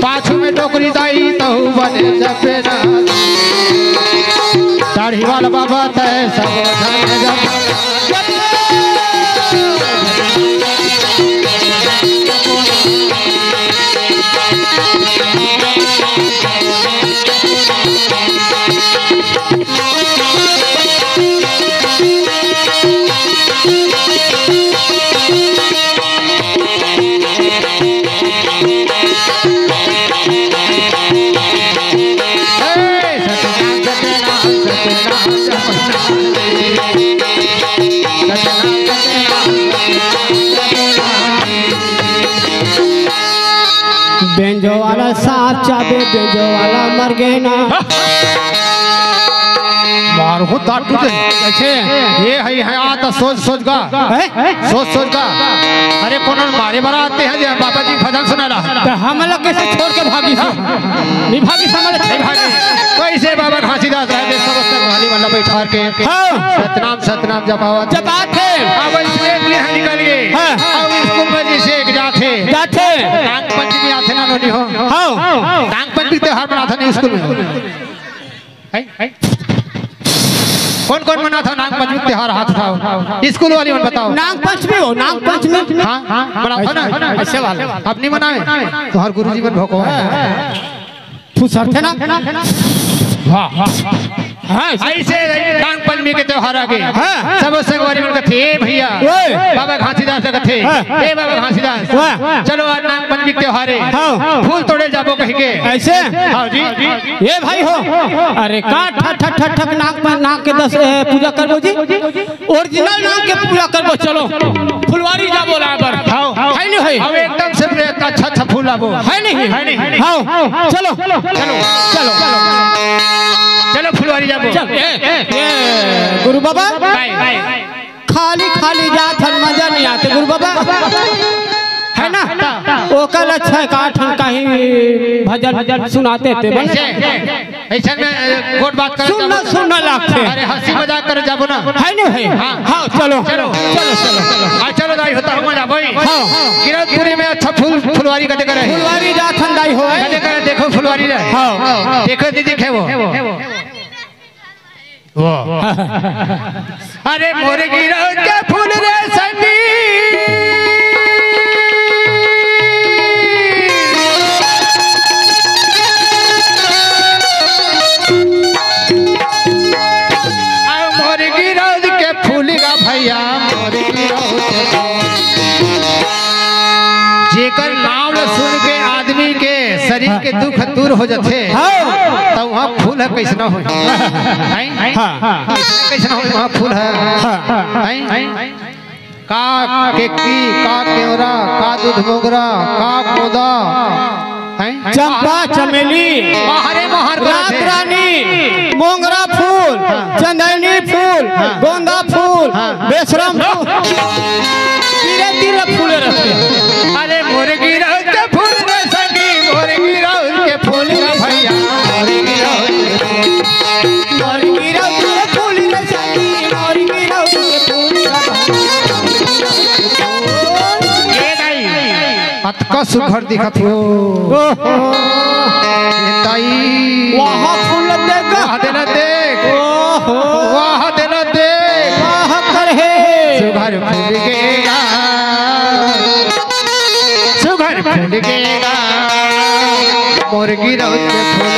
पाछू में टोकरी दाई तहु बने जपे ना दाढ़ी वाला बाबा तय सब बेंजो वाला सांप चाबे बेंजो वाला मर गए ना मारो दांत तुझे अच्छे ये है आ तो सोच का अरे कौन मारे बरा आते हैं जे बाबा जी भजन सुना रहा तो हम लोग कैसे छोड़ के भागी नहीं भागी समझ भागी कैसे बाबा घासीदास रहते सब वाली वाला बैठा के सतनाम जपावत जपाते अब इसमें भी निकलिए अब स्कूल में जैसे एक जाते टांग पंचमी आते ना नोनी हो टांग पंचमी त्योहार मनाता नहीं स्कूल में कौन मना था नाग पंचमी त्योहार हाथ उठाओ स्कूल वाली मन बताओ नाग पंचमी हो नाग पंचमी बड़ा था ना ऐसे वाला अब नहीं मनावे तो हर गुरुजी मन भोको तू सर थे ना ऐसे नाग पंचमी के त्योहार आ गए सब संगवारी मन कथे भैया बाबा घासीदास कथे ए बाबा घासीदास चलो आज नाग पंचमी के त्योहार है फूल तोड़े जाबो कह के ऐसे हां जी ये भाई हो अरे का ठक नाग के 10 पूजा करबो जी ओरिजिनल नाग के पूजा करबो चलो फुलवारी जाबो लाबर है नहीं है अब एकदम से अच्छा फूल लाबो है नहीं हां चलो चलो फुलवारी जाबो गुरु बाबा खाली जात हर मजा नहीं आते गुरु बाबा है ना ओकर अच्छा काठन कहीं भजन सुनाते थे ऐसे में कोट बात कर सुनना लगते अरे हंसी मजाक कर जाबो ना है नहीं है हां चलो दाई होता हूं मजा भाई किरतपुरी में अच्छा फुलवारी कटे करे फुलवारी जाथन दाई हो कटे करे देखो फुलवारी रे हां देखो दीदी खेवो अरे मोर गिरो के फूल रे सनी मोर गिरो के फूल का भैया मोर गिरो जेकर नाम सुन के आदमी के शरीर के दुख दूर हो जाते तब वहाँ फूल है कैसे ना हो कैसे ना हो वहाँ फूल है का केकी, का केवरा, का दूध मोगरा, का पौधा, चंपा चमेली, रात रानी, मोंगरा फूल, चंदनी फूल, गोंदा फूल, बेशरम फूल, धीरे धीरे फूले रहते हैं। अरे मुर्गी रोज के फूल रे संगी, मुर्गी रोज के फूल रे भैया, मुर्गी रोज के फूल रे संगी, मुर्गी रोज के फूल रे अतका सुघर दिखत हो ताई, वहाँ फूल देख, वहाँ देना देख, वहाँ देना देख, वहाँ कर है सुघर फूल गेगा, सुघर फूल गेगा, मुर्गी रोज के फूल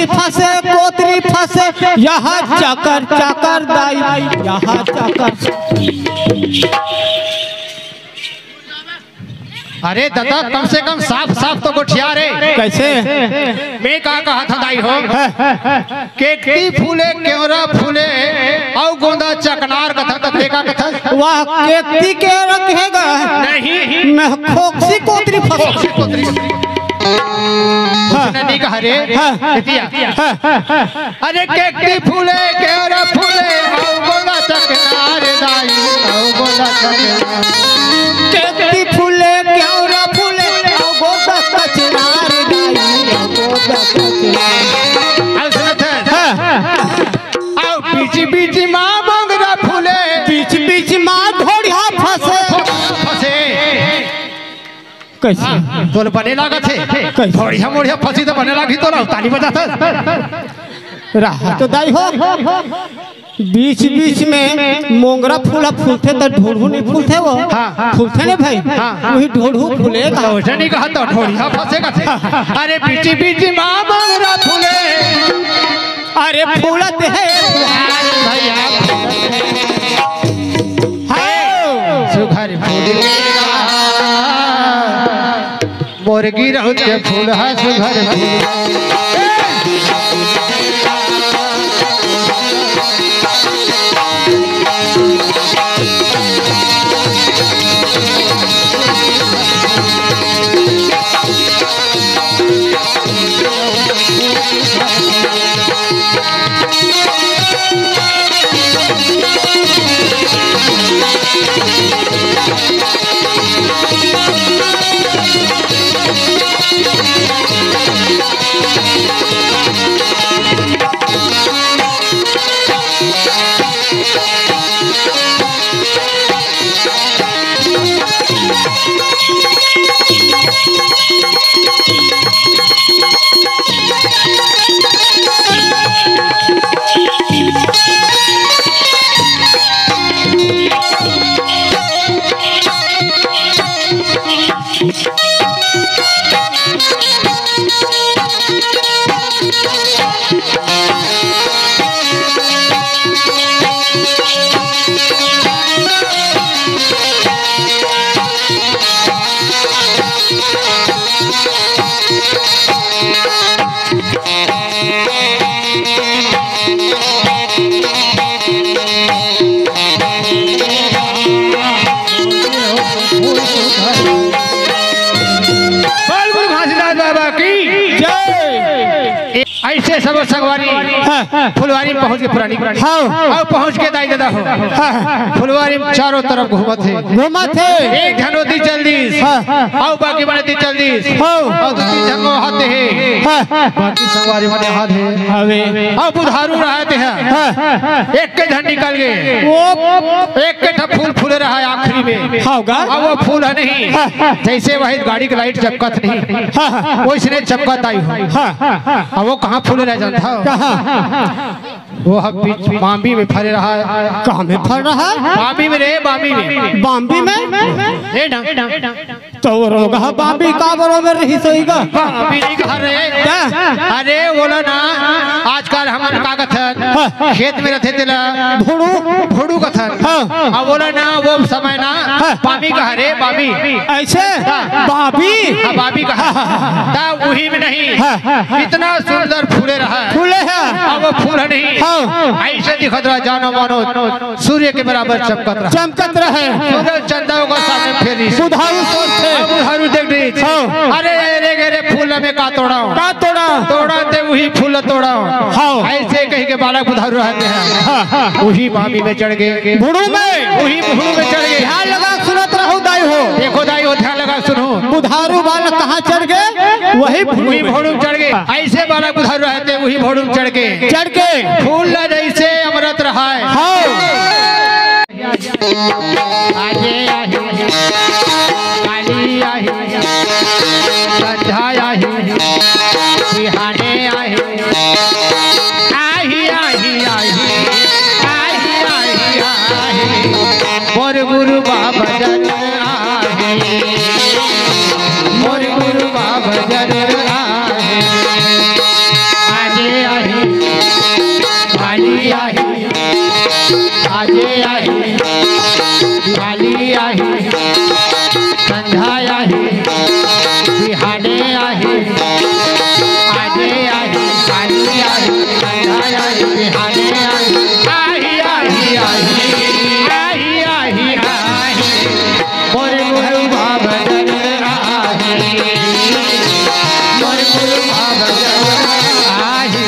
फंसे कोतरी फंसे, यहाँ चकर चकर दाई, यहाँ चकर। अरे दादा कम से कम साफ साफ तो गोठिया रे। कैसे? मैं का कहा था दाई हो, केकती फूले, केवरा फूले, और गोंदा चकनार कथा तो देखा कथा। वाह केकती के रंग हैगा नहीं, मैं खोक्सी कोतरी फंसी कोतरी नहीं कहा रे। अरे केकती फूले, केवरा फूले, और गोंदा चकनार दाई, और गोंदा चकनार, केकती फूले, केवरा फूले, और गोंदा चकनार दाई, और गोंदा चकनार। आओ बीच बीच माँ मोंगरा फूले, बीच बीच माँ ढोड़िया फंसे फंसे। कैसे तोल बने लागा थे, बढ़िया बढ़िया फंसी तो बने लागी तो ताली बजाता रहा तो दाई हो। बीच बीच में मोंगरा फूला फूलते तो ढोढ़ू नहीं फूलते वो, फूलते नहीं भाई, वही ढोढ़ू फूलेगा। तो नहीं कहा तो ढोढ़िया फंसेगा थे। अरे बीच बीच माँ मोंगरा फूले, अरे फूलत है भैया सुघर फूल मुर्गी रोज के फूल है, सुघर फूल। ऐसे सब संगवारी फुलवारी पहुंच के पुरानी, हाँ पहुंच के दाई दादा रहो फुलवारी में चारों तरफ घूमत है एक धनो दी जल्दी आओ बाकी बने दी जल्दी और दूसरी धनो हाथ है बाकी संगवारी बने हाथ है हवे आओ बुधारू रहते हैं एक के धन निकल गए वो एक के फूल फूल रहा है आखिरी में होगा वो फूल है नहीं जैसे वही गाड़ी की लाइट चमकत नहीं वो इसने चमकत आई हो वो कहाँ फूल रह जाता वो बीच बाम्बी में फरे रहा है कहाँ में फर रहा है बाम्बी में रे बाम्बी में तो रोगा बाम्बी का बरो में रही सोईगा बाम्बी नहीं घर रहे अरे बोला ना आजकल हमारे कागज है खेत में रहते तेला भोड़ू का था अब बोला ना वो समय ना बाम्बी का रे बाम्बी ऐसे बाम्बी का तब वही में नहीं इतना सुंदर फूले रहा फूले है अब वो फूल नहीं ऐसे दिखत रहा जानो मानो सूर्य के बराबर चमकत रहे सूरज चंदा का सामने फेरी बुधारू सोचते बुधारू देख रही अरे फूल में का तोड़ा ते वही फूल तोड़ा ऐसे कहीं के बालक बुधारू रहते हैं वही बामी में चढ़ गए भुड़ू में चढ़ गए ध्यान लगा सुनत रहो दाई हो देखो दाई हो ध्यान लगा सुनो बुधारू बालक कहाँ चढ़ गए वही भोड़ू चढ़ गए ऐसे बालक बुधारू रहते वही भोड़ू चढ़ के फूल जैसे अमृत रहा है मोर गुरु बाबा जन मोर गुरु बाबा जन आजे आही दिवाली आही संध्या आही बिहाने आही आजे आही काली आही संध्या आही बिहाने आही आही आही आही आही मोर गुरु बाबा जन आही मोर गुरु बाबा जन आही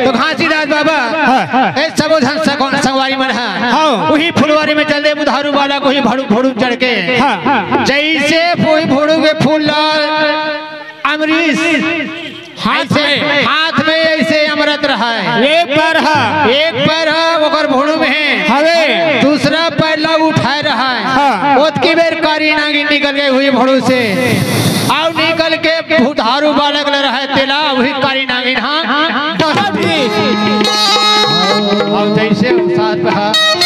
तो घासीदास बाबा सबो संगवारी मन वही फुलवारी में चल दे बुधारू वाला को ही भोड़ू चढ़ के जैसे भोड़ू के फूल अमरीश हाथ में ऐसे अमृत रहा है एक पैर है भोड़ू में है दूसरा पैर लग उठा रहा है उसकी बेर कारी नागिन निकल गई हुई भोड़ू से आओ निकल के बुधारू बालक ले रहा है तेला वही कारी नागिन जैसे साथ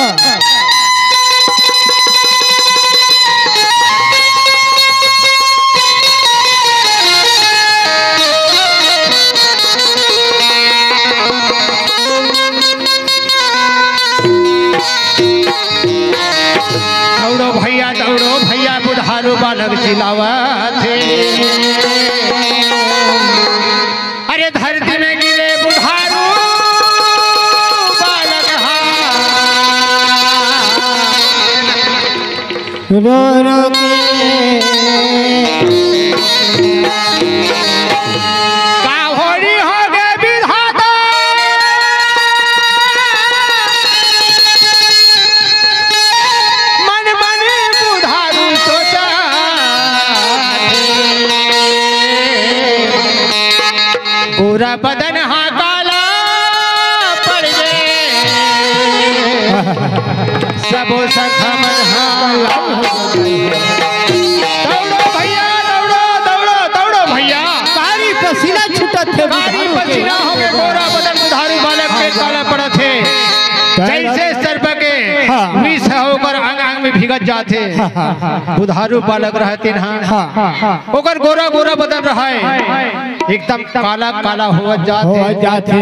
दौड़ो भैया बुधारू बालक चिल्लावा थे अरे धरती में गिरे बुधारू बालक रो रो के काहोरी हो गए विधाता मन बने बुधारू सोचा पूरा बदन हाँ काला पड़ गए सबो सखा मन दौड़ो भैया दौड़ो भैया कारी पसीना छूटत थे कारी पसीना हो गए गोरा बदन बुधारू बालक के काला पड़ा थे जैसे सर्प के विष होकर अंग अंग में भीगत जाते बुधारू बालक रहते ओकर गोरा गोरा बदन रहा है एकदम काला काला हो जाते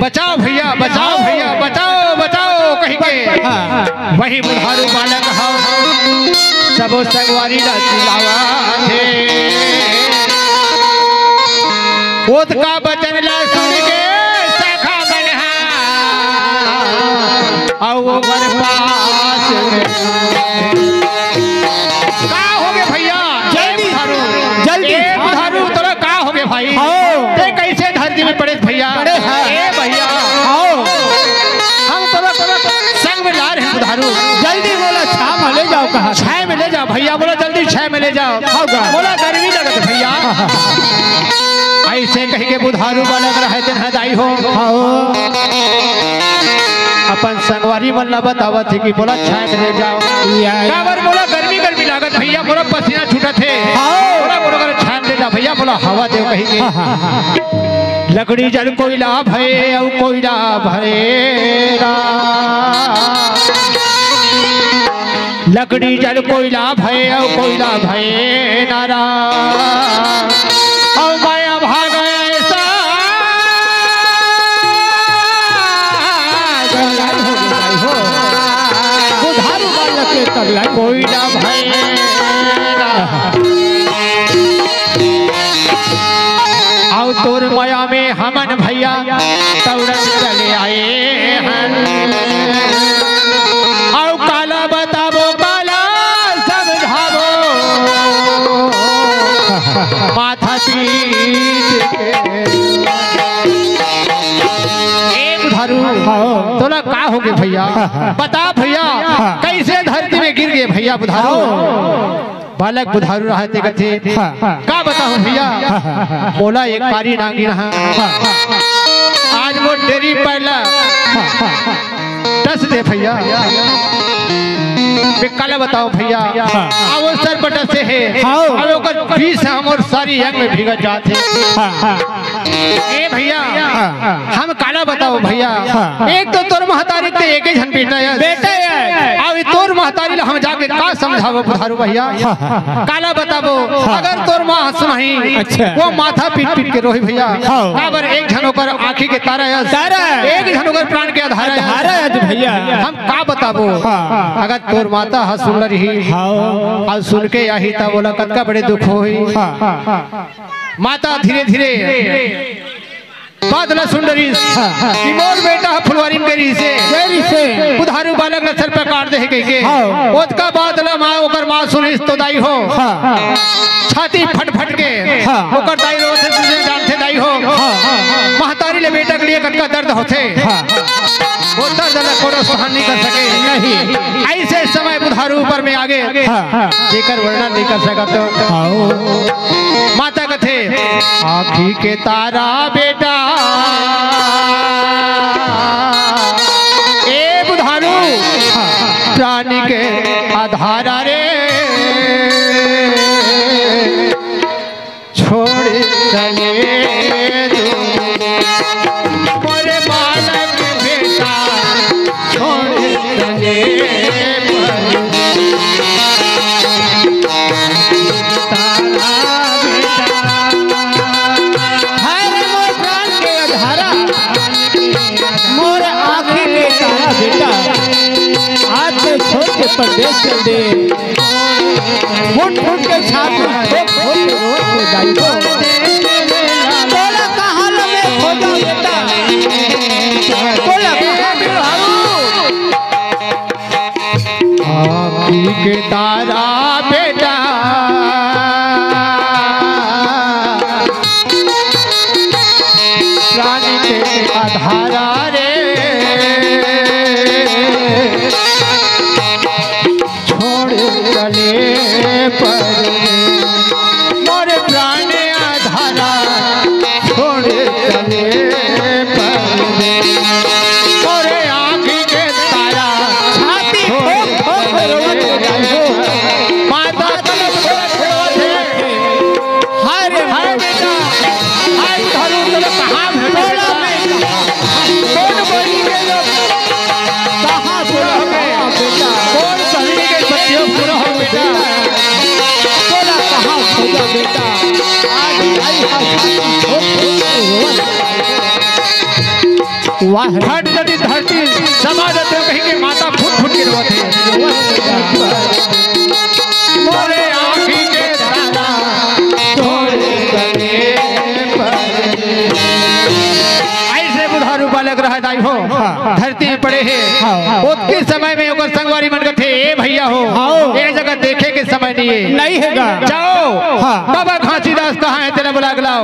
बचाओ भैया बचाओ भैया बचाओ बचाओ कहीं के वही बुधारू बालक सबो संगवारी थे ओत का बचन ला सुन के सखा बनहा आओ वो घर पास का हो गए भैया जल्दी जल्दी बुधारू तोरा का हो गए भाई ते कैसे धरती में पड़े भैया ए भैया आओ हम तोरा संग में ला रहे हैं बुधारू जल्दी बोला छा में ले जाओ कहा छाए में ले जाओ भैया बोला जल्दी छाए में ले जाओ बोला गर्मी लगत भैया ऐसे कहीं के बुधारू बालक रहते हैं दाई हो अपन संगवारी मल्ला बतावत थी कि बोला छाए में ले जाओ काबर बोला गर्मी गर्मी लागत भैया बोला पसीना छूटा थे बोला बोला कर छाए में ले जाओ भैया बोला हवा दे कहीं के लकड़ी जल कोयला भरे और कोयला भरेरा लकड़ी जल कोयला भय और कोयला भय नारा और माया भाग ऐसा बुधारू बालक के तगला कोयला भय और तोर माया में हमन भैया दौड़न चले आए हैं और काला बताबो काला समझाबो माथा पीट बुधारू तोला का हो गए भैया बता भैया कैसे धरती में गिर गए भैया बुधारू बालक बुधारू रहते कथे का बताऊं भैया बोला एक कारी नागी रहा आज वो डेरी पहला दस दे भैया काला बताओ भैया वो सर बटा से है अब ओकर 20 हम और सारी यंग में भीगत जाते ए भैया हम काला बताओ भैया एक तो तोर महतारी ते एक ही जन बेटा है अब तोर महतारी हम जाके का समझावो बुधारू भैया काला बताबो अगर तोर मां सुनही वो माथा पीट पीट के रोही भैया अगर एक जन ओकर आंखी के तारा है एक जन ओकर प्राण के आधार है भैया हम का बताबो अगर तोर माता सुन रही और सुन के यही था बोला कद का बड़े दुख हो माता धीरे धीरे बादला सुन रही मोर बेटा फुलवारी करी से बुधारू बालक ने सर पे काट दे के ओत का बादला मां ओकर मां सुनिस तो दाई हो छाती फट फट के ओकर दाई रो से जानते दाई हो महतारी ले बेटा के लिए कटका दर्द होते वो दर्द कोनो सहन नहीं कर सके नहीं ऐसे समय बुधारू ऊपर में आगे जेकर वर्णन नहीं कर सका तो माता कथे आँखी के तारा बेटा ए बुधारू प्राणी के आधारा रे छोड़ चले मोरे बालक बेटा छोड़ चले परदेश चल दे फुट फुट के छाती ठोक ठोक के रोक के दाई को बोला कहां लगे खोजा बेटा बोला आँखी के तारा बेटा प्राणी के आधारा रे पर मोर प्राण आधारा छोड़ चले पर मोरे आँखी के तारा छाती माता बेटा आज आई वाह घट जड़ी धरती समाज तो कहीं के माता फूट फूट के रोते मोरे आँखी के तारा तोरे गले पर ऐसे बुधारू बालक रह दाई हो धरती में पड़े है उसके समय में ओकर संगवारी मन थे ए भैया हो ये जगह देखे के समय नहीं है जाओ बाबा घासीदास कहाँ है तेरा बुला के लाओ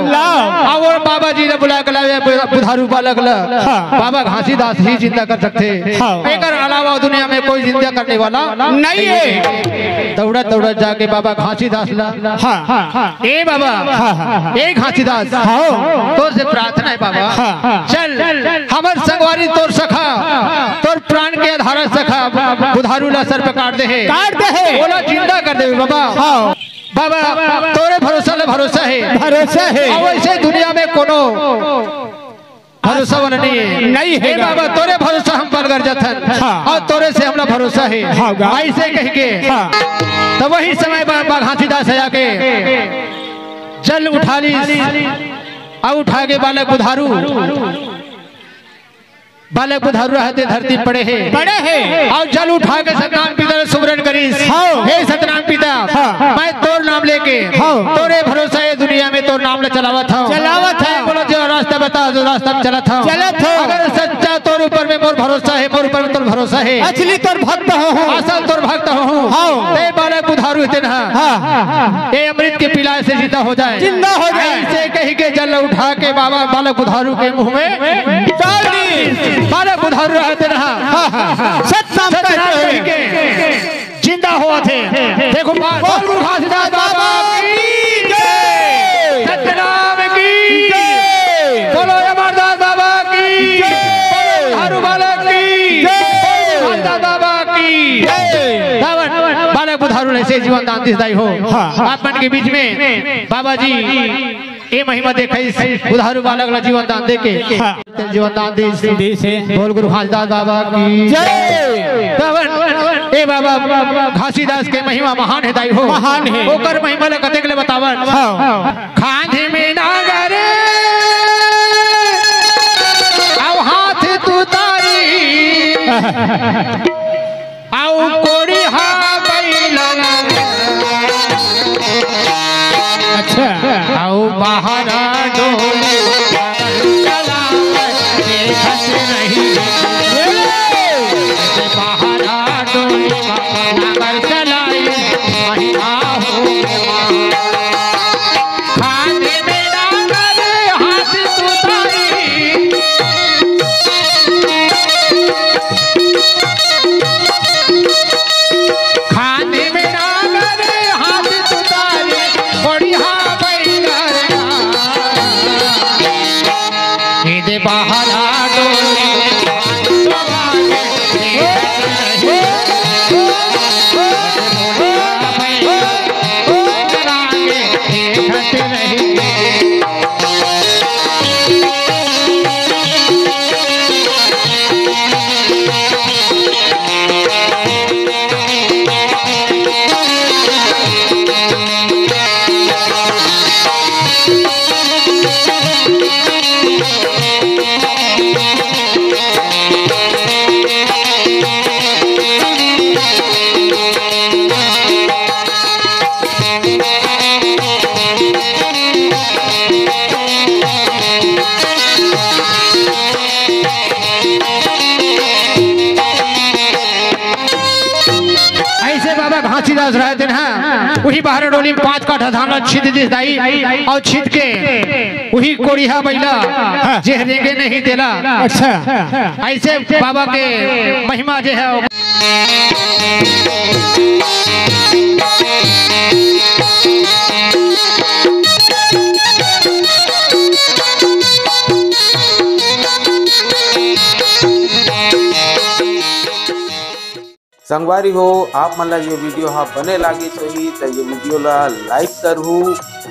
और बाबा जी ने बुला के लाओ बुधारू बालक बाबा घासीदास ही जिंदा कर सकते एक अलावा दुनिया में कोई जिंदा करने वाला नहीं है। दौड़ा दौड़ा जाके बाबा घासीदास ला ए बाबा ए घासीदास तो से प्रार्थना है बाबा चल हमर संगवारी तोर सखा तोर प्राण के आधार सखा बुधारू ला सर पे काट दे बोला जिंदा कर दे बाबा बाबा तोरे भरोसा है और ऐसे दुनिया में कोनो भरोसा वाला नहीं है बाबा तोरे भरोसा हम पर जथन और तोरे से हमरा भरोसा है ऐसे कह के तो वही समय बाबा घासीदास आके जल उठा ली और उठा के बालक बुधारू रहते धरती पड़े है और जल उठा के सतनाम पिता ने सुमरन करी हे सतनाम पिता मैं तोर नाम लेके तोरे भरोसा है दुनिया में तोर नाम ले चलावत है बोलो जो रास्ता बता जो रास्ता में चलत हो अगर सच्चा तोर ऊपर में मोर भरोसा है मोर ऊपर में तोर भरोसा है असली तोर भक्त हो असल तोर भक्त हो ते बालक बुधारू इतना ये अमृत के पिलाए से जिंदा हो जाए ऐसे कही के जल उठा के बाबा बालक बुधारू के मुंह में डाल दी बालक बुधारू रहते रहा जिंदा हुआ थे देखो गुरु घासीदास बाबा की जय सतनाम की जय बोलो अमरदास बाबा की जय बुधारू बालक की जय घासीदास बाबा की जय बालक बुधारू ने से जीवन दान दिसदाई हो आप मन के बीच में बाबा जी ये महिमा देखे बुधारू बालक ला जीवन दान दे के जीवन दान दे बोल गुरु घासीदास बाबा की जय। ए बाबा घासीदास के महिमा महान है दाई हो महान है ओकर महिमा ला कते के ले बतावन खांधे में नागर आओ हाथ तू तारी आओ कोड़ी हा बैला अच्छा आओ बाहर डोले चला देखत नहीं बाहर डोले नगर चलाई महिमा हो खाने में नागर हाथ सुताई खाने में नागर हाथ सुताई बढ़िया बाहर डोले घासीदास रहते हैं वही बाहर डोली में 5 काठा धान छिद दिसदाई और छिद के वही कोड़िया बैला जेहरेगे नहीं देला अच्छा ऐसे बाबा के महिमा जो है संगवारी हो आप मन ला ये वीडियो हाँ बने लागी सही तो ये वीडियो ला लाइक करहू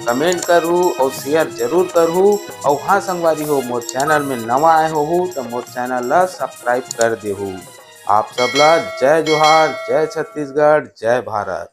कमेंट करहू और शेयर जरूर करहू और हाँ संगवारी हो मोर चैनल में नवा आए हो तो मोर चैनल ला सब्सक्राइब कर देहू। आप सबला जय जोहार, जय छत्तीसगढ़, जय भारत।